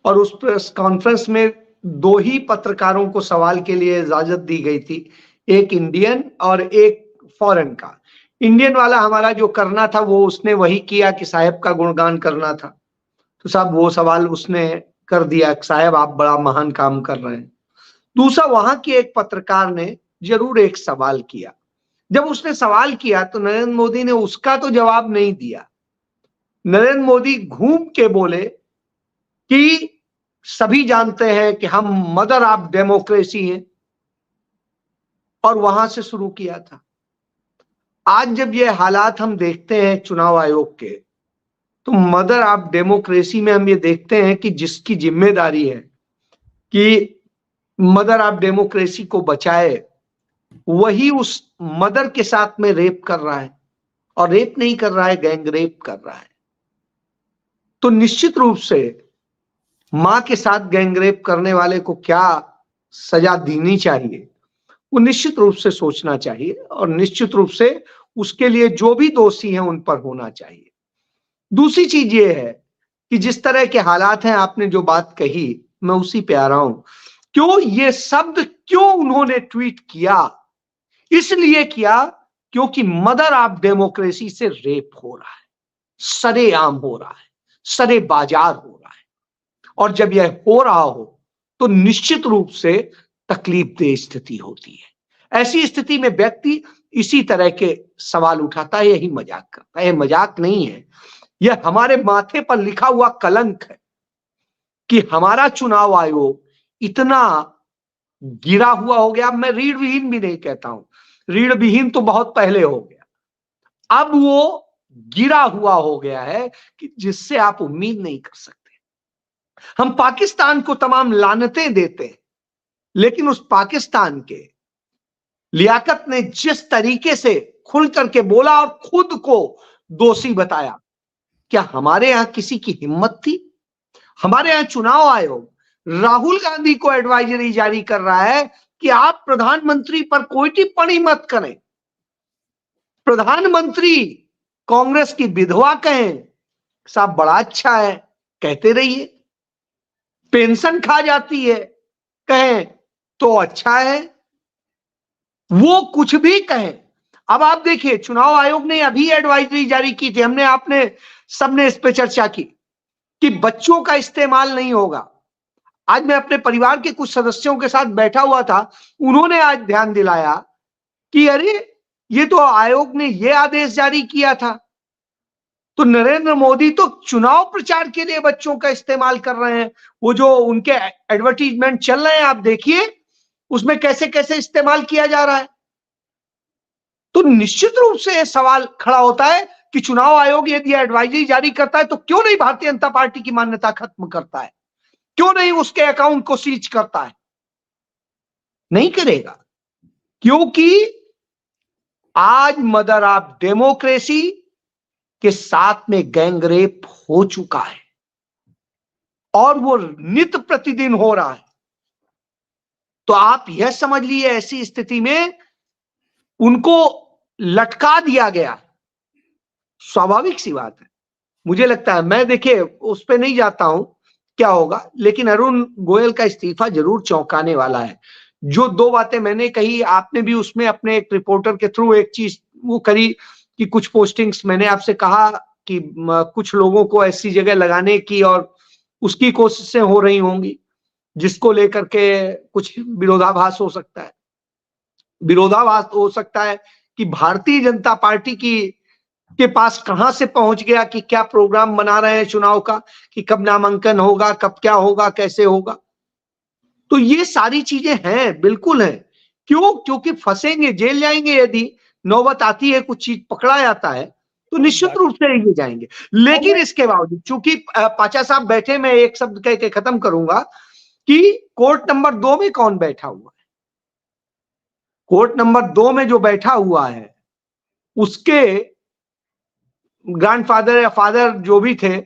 और उस प्रेस कॉन्फ्रेंस में दो ही पत्रकारों को सवाल के लिए इजाजत दी गई थी, एक इंडियन और एक फॉरेन का। इंडियन वाला हमारा जो करना था वो उसने वही किया कि साहब का गुणगान करना था, तो साहब वो सवाल उसने कर दिया, साहब आप बड़ा महान काम कर रहे हैं। दूसरा, वहां के एक पत्रकार ने जरूर एक सवाल किया। जब उसने सवाल किया तो नरेंद्र मोदी ने उसका तो जवाब नहीं दिया। नरेंद्र मोदी घूम के बोले कि सभी जानते हैं कि हम मदर ऑफ डेमोक्रेसी हैं, और वहां से शुरू किया था। आज जब ये हालात हम देखते हैं चुनाव आयोग के, तो मदर ऑफ डेमोक्रेसी में हम ये देखते हैं कि जिसकी जिम्मेदारी है कि मदर ऑफ डेमोक्रेसी को बचाए, वही उस मदर के साथ में रेप कर रहा है, और रेप नहीं कर रहा है, गैंग रेप कर रहा है। तो निश्चित रूप से मां के साथ गैंग रेप करने वाले को क्या सजा देनी चाहिए, वो निश्चित रूप से सोचना चाहिए, और निश्चित रूप से उसके लिए जो भी दोषी हैं उन पर होना चाहिए। दूसरी चीज ये है कि जिस तरह के हालात हैं, आपने जो बात कही मैं उसी पे आ रहा हूं। क्यों ये शब्द क्यों उन्होंने ट्वीट किया? इसलिए किया क्योंकि मदर ऑफ डेमोक्रेसी से रेप हो रहा है, सरेआम हो रहा है, सरे बाजार हो रहा है। और जब यह हो रहा हो तो निश्चित रूप से तकलीफदेह स्थिति होती है। ऐसी स्थिति में व्यक्ति इसी तरह के सवाल उठाता है, यही मजाक करता है। यह मजाक नहीं है, यह हमारे माथे पर लिखा हुआ कलंक है कि हमारा चुनाव आयोग इतना गिरा हुआ हो गया। मैं रीढ़ विहीन भी नहीं कहता हूं, रीढ़ विहीन तो बहुत पहले हो गया, अब वो गिरा हुआ हो गया है कि जिससे आप उम्मीद नहीं कर सकते। हम पाकिस्तान को तमाम लानतें देते हैं, लेकिन उस पाकिस्तान के लियाकत ने जिस तरीके से खुल करके बोला और खुद को दोषी बताया, क्या हमारे यहां किसी की हिम्मत थी? हमारे यहां चुनाव आयोग राहुल गांधी को एडवाइजरी जारी कर रहा है कि आप प्रधानमंत्री पर कोई टिप्पणी मत करें। प्रधानमंत्री कांग्रेस की विधवा कहें, साहब बड़ा अच्छा है, कहते रहिए। पेंशन खा जाती है, कहें तो अच्छा है, वो कुछ भी कहें। अब आप देखिए, चुनाव आयोग ने अभी एडवाइजरी जारी की थी, हमने आपने सबने इस पे चर्चा की कि बच्चों का इस्तेमाल नहीं होगा। आज मैं अपने परिवार के कुछ सदस्यों के साथ बैठा हुआ था, उन्होंने आज ध्यान दिलाया कि अरे ये तो आयोग ने ये आदेश जारी किया था, तो नरेंद्र मोदी तो चुनाव प्रचार के लिए बच्चों का इस्तेमाल कर रहे हैं। वो जो उनके एडवर्टीजमेंट चल रहे हैं, आप देखिए उसमें कैसे कैसे इस्तेमाल किया जा रहा है। तो निश्चित रूप से सवाल खड़ा होता है कि चुनाव आयोग यदि एडवाइजरी जारी करता है तो क्यों नहीं भारतीय जनता पार्टी की मान्यता खत्म करता है? क्यों नहीं उसके अकाउंट को सीज करता है? नहीं करेगा, क्योंकि आज मदर ऑफ डेमोक्रेसी के साथ में गैंग रेप हो चुका है, और वो नित्य प्रतिदिन हो रहा है। तो आप यह समझ लीजिए, ऐसी स्थिति में उनको लटका दिया गया। स्वाभाविक सी बात है, मुझे लगता है, मैं देखिए उस पर नहीं जाता हूं क्या होगा, लेकिन अरुण गोयल का इस्तीफा जरूर चौंकाने वाला है। जो दो बातें मैंने कही, आपने भी उसमें अपने एक रिपोर्टर के थ्रू एक चीज वो करी कि कुछ पोस्टिंग्स मैंने आपसे कहा कि कुछ लोगों को ऐसी जगह लगाने की, और उसकी कोशिशें हो रही होंगी, जिसको लेकर के कुछ विरोधाभास हो सकता है। विरोधाभास हो सकता है कि भारतीय जनता पार्टी के पास कहां से पहुंच गया, कि क्या प्रोग्राम बना रहे हैं चुनाव का, कि कब नामांकन होगा, कब क्या होगा, कैसे होगा। तो ये सारी चीजें हैं, बिल्कुल हैं। क्यों? क्योंकि फंसेंगे, जेल जाएंगे। यदि नौबत आती है, कुछ चीज पकड़ा जाता है, तो निश्चित रूप से ये जाएंगे। लेकिन इसके बावजूद, चूंकि पाचा साहब बैठे, मैं एक शब्द कह के खत्म करूंगा कि कोर्ट नंबर 2 में कौन बैठा हुआ है। कोर्ट नंबर 2 में जो बैठा हुआ है, उसके ग्रैंडफादर या फादर जो भी थे,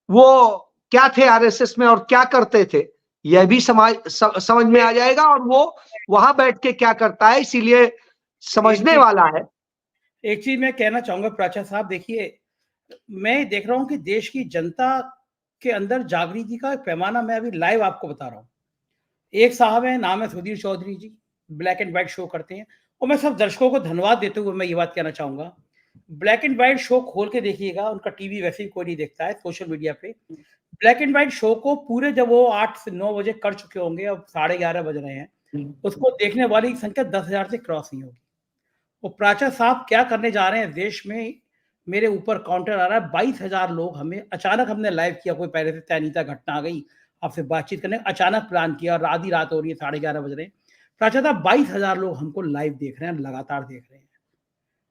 वो क्या थे आरएसएस में और क्या करते थे, यह भी समझ में आ जाएगा। और वो वहां बैठ के क्या करता है, इसीलिए समझने वाला है। एक चीज मैं कहना चाहूंगा प्राचा साहब, देखिए, मैं देख रहा हूं कि देश की जनता के अंदर जागृति का पैमाना, मैं अभी लाइव आपको बता रहा हूं। एक साहब है, नाम है सुधीर चौधरी जी, ब्लैक एंड व्हाइट शो करते हैं। और मैं सब दर्शकों को धन्यवाद देते हुए मैं ये बात कहना चाहूंगा, ब्लैक एंड व्हाइट शो खोल के देखिएगा, उनका टीवी वैसे ही कोई नहीं देखता है, सोशल मीडिया पे ब्लैक एंड व्हाइट शो को पूरे, जब वो 8 से 9 बजे कर चुके होंगे, अब 11:30 बज रहे हैं, उसको देखने वाली की संख्या 10,000 से क्रॉस नहीं होगी। वो प्राचा साहब क्या करने जा रहे हैं देश में, मेरे ऊपर काउंटर आ रहा है। 22,000 लोग, हमें अचानक, हमने लाइव किया, कोई पहले से तय नहीं था, घटना आ गई आपसे बातचीत करने, अचानक प्लान किया, और आधी रात हो रही है, 11:30 बज रहे हैं। प्राचा साहब, 22,000 लोग हमको लाइव देख रहे हैं, लगातार देख रहे हैं।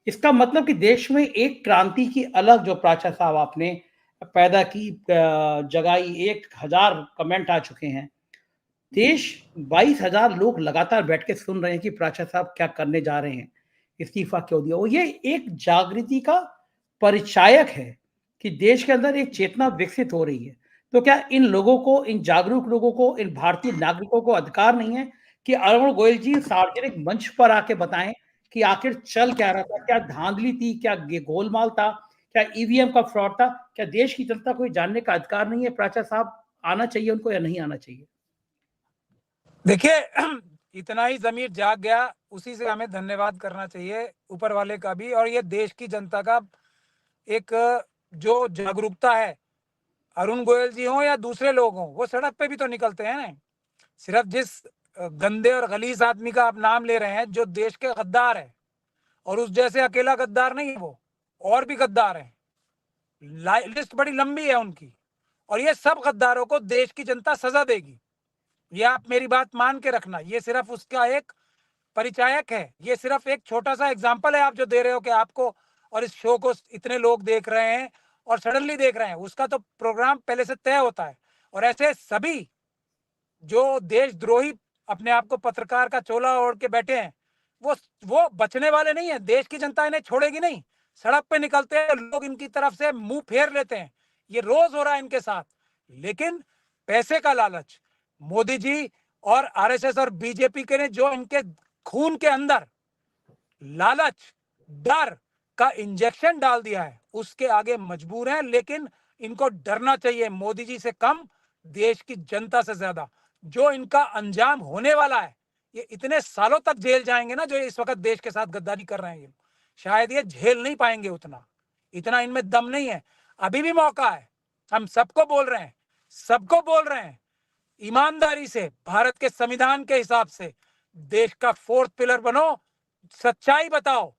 इसका मतलब कि देश में एक क्रांति की अलग, जो प्राचा साहब आपने पैदा की, जगाई, 1,000 कमेंट आ चुके हैं। देश, 22,000 लोग लगातार बैठ के सुन रहे हैं कि प्राचा साहब क्या करने जा रहे हैं, इस्तीफा क्यों दिया। और ये एक जागृति का परिचायक है कि देश के अंदर एक चेतना विकसित हो रही है। तो क्या इन लोगों को, इन जागरूक लोगों को, इन भारतीय नागरिकों को अधिकार नहीं है कि अरुण गोयल जी सार्वजनिक मंच पर आके बताएं कि आखिर चल क्या रहा था, क्या धांधली थी, क्या गोलमाल था, क्या ईवीएम का फ्रॉड था? क्या देश की जनता को जानने का अधिकार नहीं है? प्राचा साहब, आना चाहिए उनको या नहीं आना चाहिए? देखिए, इतना ही जमीर जाग गया, उसी से हमें धन्यवाद करना चाहिए, ऊपर वाले का भी, और ये देश की जनता का एक जो जागरूकता है। अरुण गोयल जी हों या दूसरे लोग हों, वो सड़क पे भी तो निकलते हैं ना। सिर्फ जिस गंदे और गलीज आदमी का आप नाम ले रहे हैं, जो देश के गद्दार है, और उस जैसे अकेला गद्दार नहीं है वो, और भी गद्दार हैं। लिस्ट बड़ी लंबी है उनकी, और ये सब गद्दारों को देश की जनता सजा देगी, ये आप मेरी बात मान के रखना। ये सिर्फ उसका एक परिचायक है, ये सिर्फ एक छोटा सा एग्जाम्पल है आप जो दे रहे हो कि आपको और इस शो को इतने लोग देख रहे हैं और सडनली देख रहे हैं। उसका तो प्रोग्राम पहले से तय होता है। और ऐसे सभी जो देशद्रोही अपने आप को पत्रकार का चोला ओढ़ के बैठे हैं, वो बचने वाले नहीं है। देश की जनता इन्हें छोड़ेगी नहीं। सड़क पे निकलते हैं लोग, इनकी तरफ से मुंह फेर लेते हैं, ये रोज हो रहा है इनके साथ। लेकिन पैसे का लालच, मोदी जी और आरएसएस और बीजेपी के ने जो इनके खून के अंदर लालच, डर का इंजेक्शन डाल दिया है, उसके आगे मजबूर हैं। लेकिन इनको डरना चाहिए, मोदी जी से कम, देश की जनता से ज्यादा। जो इनका अंजाम होने वाला है, ये इतने सालों तक जेल जाएंगे ना, जो इस वक्त देश के साथ गद्दारी कर रहे हैं, शायद ये झेल नहीं पाएंगे उतना, इतना इनमें दम नहीं है। अभी भी मौका है, हम सबको बोल रहे हैं, सबको बोल रहे हैं, ईमानदारी से, भारत के संविधान के हिसाब से देश का 4th पिलर बनो, सच्चाई बताओ।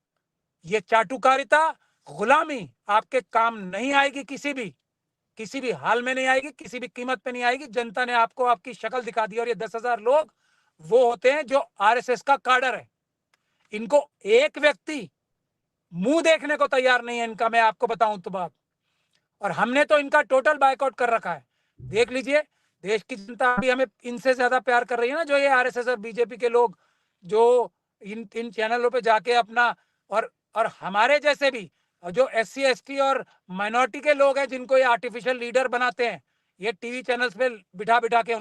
ये चाटुकारिता, गुलामी आपके काम नहीं आएगी, किसी भी हाल में नहीं आएगी, किसी भी कीमत पे नहीं आएगी। जनता ने आपको आपकी शक्ल दिखा दी, और ये 10,000 लोग वो होते हैं जो आरएसएस का काडर है। इनको एक व्यक्ति मुंह देखने को तैयार नहीं है इनका, मैं आपको बताऊं तो बात। और हमने तो इनका टोटल बायकॉट कर रखा है। देख लीजिए, देश की जनता भी हमें इनसे ज्यादा प्यार कर रही है ना, जो ये आरएसएस और बीजेपी के लोग जो इन चैनलों पे जाके अपना, और हमारे जैसे भी जो एससी एसटी और माइनॉरिटी के लोग हैं, जिनको ये आर्टिफिशियल लीडर बनाते हैं, ये टीवी चैनल्स पे बिठा बिठा के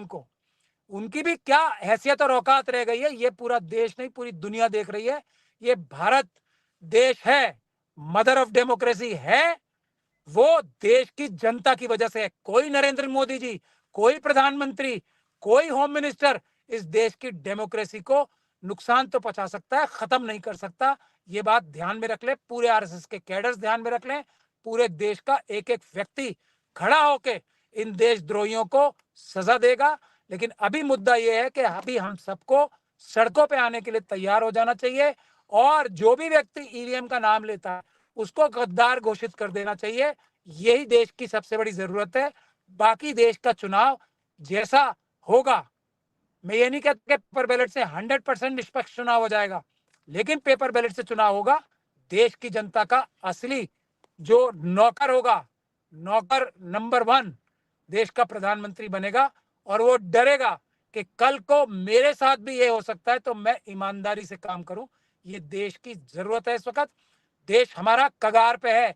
उनकी भी क्या हैसियत और औकात रह गई है। ये पूरा देश नहीं, पूरी दुनिया देख रही है। ये भारत देश है, मदर ऑफ डेमोक्रेसी है, वो देश की जनता की वजह से है। कोई नरेंद्र मोदी जी, कोई प्रधानमंत्री, कोई होम मिनिस्टर इस देश की डेमोक्रेसी को नुकसान तो पहुंचा सकता है, खत्म नहीं कर सकता। ये बात ध्यान में रख ले, पूरे आरएसएस के कैडर्स ध्यान में रख लें, पूरे देश का एक एक व्यक्ति खड़ा होके इन देशद्रोहियों को सजा देगा। लेकिन अभी मुद्दा यह है कि अभी हम सबको सड़कों पे आने के लिए तैयार हो जाना चाहिए और जो भी व्यक्ति ईवीएम का नाम लेता है उसको गद्दार घोषित कर देना चाहिए। यही देश की सबसे बड़ी जरूरत है। बाकी देश का चुनाव जैसा होगा, मैं ये नहीं कहता कि पेपर बैलेट से 100% निष्पक्ष चुनाव हो जाएगा, लेकिन पेपर बैलेट से चुनाव होगा। देश की जनता का असली जो नौकर होगा, नौकर नंबर 1 देश का प्रधानमंत्री बनेगा और वो डरेगा कि कल को मेरे साथ भी ये हो सकता है, तो मैं ईमानदारी से काम करूं। ये देश की जरूरत है इस वक्त। देश हमारा कगार पे है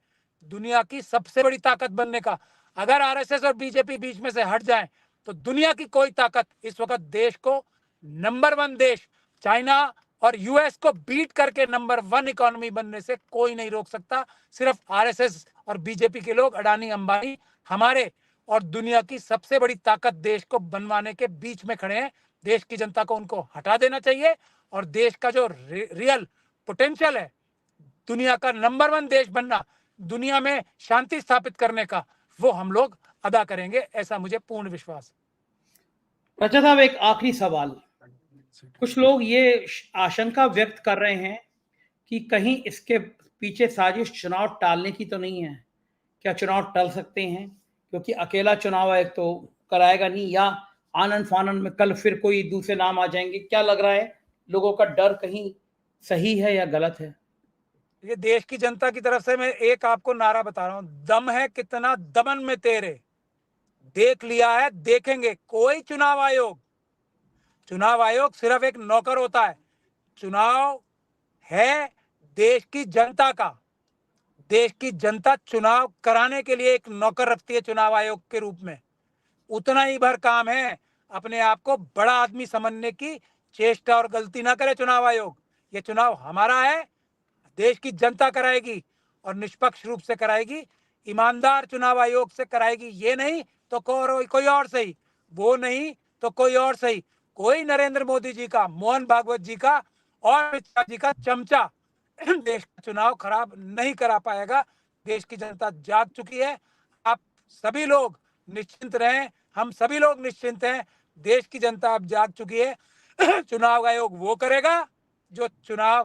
दुनिया की सबसे बड़ी ताकत बनने का। अगर आरएसएस और बीजेपी बीच में से हट जाएं तो दुनिया की कोई ताकत इस वक्त देश को नंबर 1 देश, चाइना और यूएस को बीट करके नंबर 1 इकोनॉमी बनने से कोई नहीं रोक सकता। सिर्फ आरएसएस और बीजेपी के लोग, अडानी अंबानी, हमारे और दुनिया की सबसे बड़ी ताकत देश को बनवाने के बीच में खड़े हैं। देश की जनता को उनको हटा देना चाहिए और देश का जो रियल पोटेंशियल है, दुनिया का नंबर 1 देश बनना, दुनिया में शांति स्थापित करने का, वो हम लोग अदा करेंगे, ऐसा मुझे पूर्ण विश्वास है। रचा साहब, एक आखिरी सवाल। कुछ लोग ये आशंका व्यक्त कर रहे हैं कि कहीं इसके पीछे साजिश चुनाव टालने की तो नहीं है। क्या चुनाव टल सकते हैं? क्योंकि अकेला चुनाव एक तो कराएगा नहीं, या आनन फानन में कल फिर कोई दूसरे नाम आ जाएंगे। क्या लग रहा है, लोगों का डर कहीं सही है या गलत है? ये देश की जनता की तरफ से मैं एक आपको नारा बता रहा हूं, दम है कितना दमन में तेरे, देख लिया है देखेंगे। कोई चुनाव आयोग सिर्फ एक नौकर होता है। चुनाव है देश की जनता का। देश की जनता चुनाव कराने के लिए एक नौकर रखती है चुनाव आयोग के रूप में। उतना ही भर काम है अपने आप को बड़ा आदमी समझने की चेष्टा और गलती ना करे चुनाव आयोग। ये चुनाव हमारा है, देश की जनता कराएगी और निष्पक्ष रूप से कराएगी, ईमानदार चुनाव आयोग से कराएगी। ये नहीं तो कोई और सही, वो नहीं तो कोई और सही। कोई नरेंद्र मोदी जी का, मोहन भागवत जी का और अमित शाह जी का चमचा देश का चुनाव खराब नहीं करा पाएगा। देश की जनता जाग चुकी है। आप सभी लोग निश्चिंत रहें, हम सभी लोग निश्चिंत हैं। देश की जनता अब जाग चुकी है। चुनाव आयोग वो करेगा जो चुनाव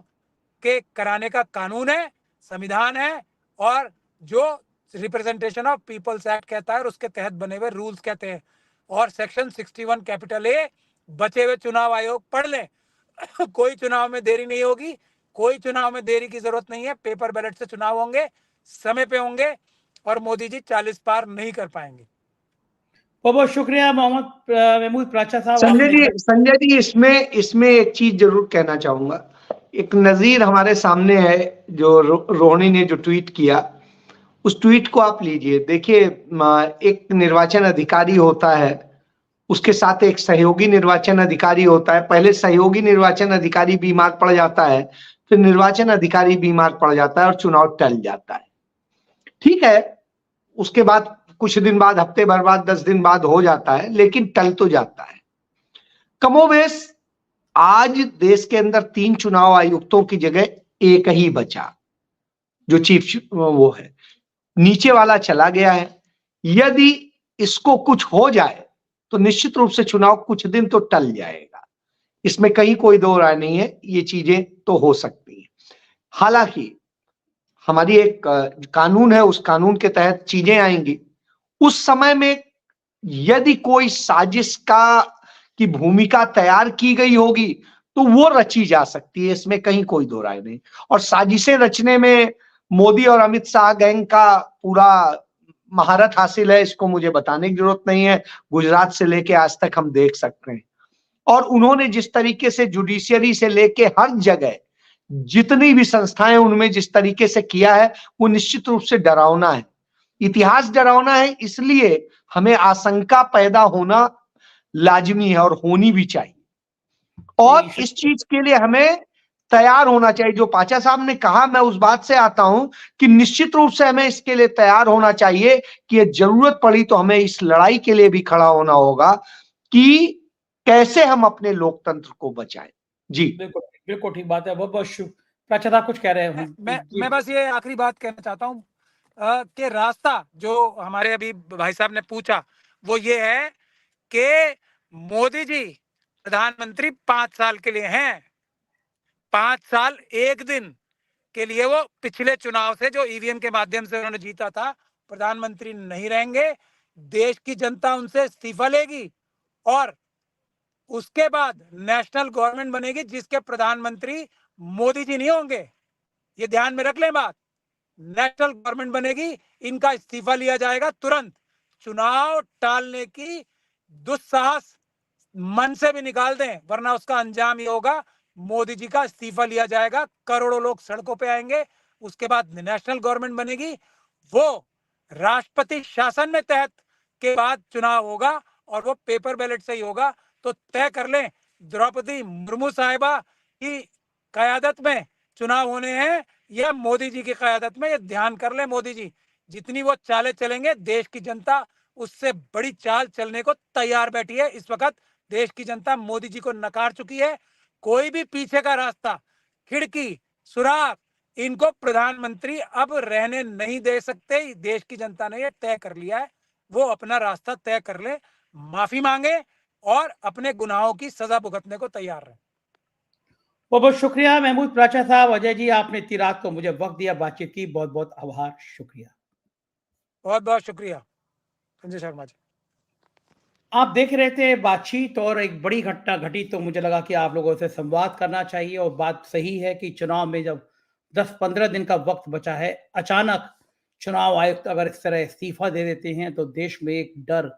के कराने का कानून है, संविधान है और जो रिप्रेजेंटेशन ऑफ पीपल्स एक्ट कहता है और उसके तहत बने हुए रूल्स कहते हैं। और सेक्शन 61 कैपिटल ए बचे हुए चुनाव आयोग पढ़ लें। कोई चुनाव में देरी नहीं होगी, कोई चुनाव में देरी की जरूरत नहीं है। पेपर बैलेट से चुनाव होंगे, समय पे होंगे और मोदी जी 40 पार नहीं कर पाएंगे। बहुत बहुत शुक्रिया मोहम्मद महमूद प्राचा साहब। संजय जी इसमें एक चीज जरूर कहना चाहूंगा। एक नजीर हमारे सामने है जो रोहिणी ने जो ट्वीट किया, उस ट्वीट को आप लीजिए। देखिए, एक निर्वाचन अधिकारी होता है, उसके साथ एक सहयोगी निर्वाचन अधिकारी होता है। पहले सहयोगी निर्वाचन अधिकारी बीमार पड़ जाता है, फिर निर्वाचन अधिकारी बीमार पड़ जाता है और चुनाव टल जाता है। ठीक है, उसके बाद कुछ दिन बाद, हफ्ते भर बाद, 10 दिन बाद हो जाता है, लेकिन टल तो जाता है। कमोबेश आज देश के अंदर 3 चुनाव आयुक्तों की जगह एक ही बचा, जो चीफ वो है, नीचे वाला चला गया है। यदि इसको कुछ हो जाए तो निश्चित रूप से चुनाव कुछ दिन तो टल जाएगा, इसमें कहीं कोई दो राय नहीं है। ये चीजें तो हो सकती हैं। हालांकि हमारी एक कानून है, उस कानून के तहत चीजें आएंगी। उस समय में यदि कोई साजिश की भूमिका तैयार की गई होगी तो वो रची जा सकती है, इसमें कहीं कोई दो राय नहीं। और साजिशें रचने में मोदी और अमित शाह गैंग का पूरा महारत हासिल है, इसको मुझे बताने की जरूरत नहीं है। गुजरात से लेके आज तक हम देख सकते हैं। और उन्होंने जिस तरीके से जुडिशियरी से लेके हर जगह जितनी भी संस्थाएं, उनमें जिस तरीके से किया है, वो निश्चित रूप से डरावना है। इतिहास डरावना है, इसलिए हमें आशंका पैदा होना लाजमी है और होनी भी चाहिए। और इस चीज के लिए हमें तैयार होना चाहिए। जो पाचा साहब ने कहा, मैं उस बात से आता हूं कि निश्चित रूप से हमें इसके लिए तैयार होना चाहिए कि जरूरत पड़ी तो हमें इस लड़ाई के लिए भी खड़ा होना होगा कि कैसे हम अपने लोकतंत्र को बचाएं। जी बिल्कुल ठीक बात है। बहुत बहुत शुक्रिया। प्राचा साहब कुछ कह रहे हैं? मैं बस ये आखिरी बात कहना चाहता हूँ कि रास्ता जो हमारे अभी भाई साहब ने पूछा वो ये है कि मोदी जी प्रधानमंत्री 5 साल के लिए हैं। 5 साल 1 दिन के लिए वो पिछले चुनाव से जो ईवीएम के माध्यम से उन्होंने जीता था, प्रधानमंत्री नहीं रहेंगे। देश की जनता उनसे इस्तीफा लेगी और उसके बाद नेशनल गवर्नमेंट बनेगी जिसके प्रधानमंत्री मोदी जी नहीं होंगे। ये ध्यान में रख लें बात। नेशनल गवर्नमेंट बनेगी, इनका इस्तीफा लिया जाएगा तुरंत। चुनाव टालने की दुस्साहस मन से भी निकाल दें, वरना उसका अंजाम ये होगा मोदी जी का इस्तीफा लिया जाएगा, करोड़ों लोग सड़कों पे आएंगे, उसके बाद नेशनल गवर्नमेंट बनेगी, वो राष्ट्रपति शासन में तहत के बाद चुनाव होगा और वो पेपर बैलेट से ही होगा। तो तय कर लें, द्रौपदी मुर्मू साहिबा की क़यादत में चुनाव होने हैं या मोदी जी की क़यादत में। ये ध्यान कर लें, मोदी जी जितनी वो चालें चलेंगे, देश की जनता उससे बड़ी चाल चलने को तैयार बैठी है। इस वक्त देश की जनता मोदी जी को नकार चुकी है। कोई भी पीछे का रास्ता, खिड़की, सुराग, इनको प्रधानमंत्री अब रहने नहीं दे सकते। देश की जनता ने ये तय कर लिया है, वो अपना रास्ता तय कर ले, माफी मांगे और अपने गुनाहों की सजा भुगतने को तैयार रहे। बहुत बहुत शुक्रिया महमूद प्राचा साहब। अजय जी, आपने इतनी रात को मुझे वक्त दिया, बातचीत की, बहुत बहुत आभार, शुक्रिया। बहुत बहुत शुक्रिया संजय शर्मा जी। आप देख रहे थे बातचीत और एक बड़ी घटना घटी तो मुझे लगा कि आप लोगों से संवाद करना चाहिए। और बात सही है कि चुनाव में जब 10-15 दिन का वक्त बचा है, अचानक चुनाव आयुक्त अगर इस तरह इस्तीफा दे देते हैं तो देश में एक डर,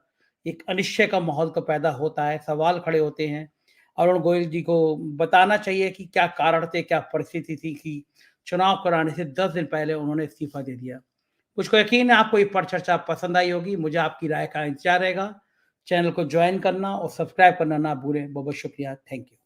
एक अनिश्चय का माहौल तो पैदा होता है, सवाल खड़े होते हैं। अरुण गोयल जी को बताना चाहिए कि क्या कारण थे, क्या परिस्थिति थी कि चुनाव कराने से 10 दिन पहले उन्होंने इस्तीफा दे दिया। मुझको यकीन है आपको ये परिचर्चा पसंद आई होगी। मुझे आपकी राय का इंतजार रहेगा। चैनल को ज्वाइन करना और सब्सक्राइब करना ना भूलें। बहुत बहुत शुक्रिया। Thank you.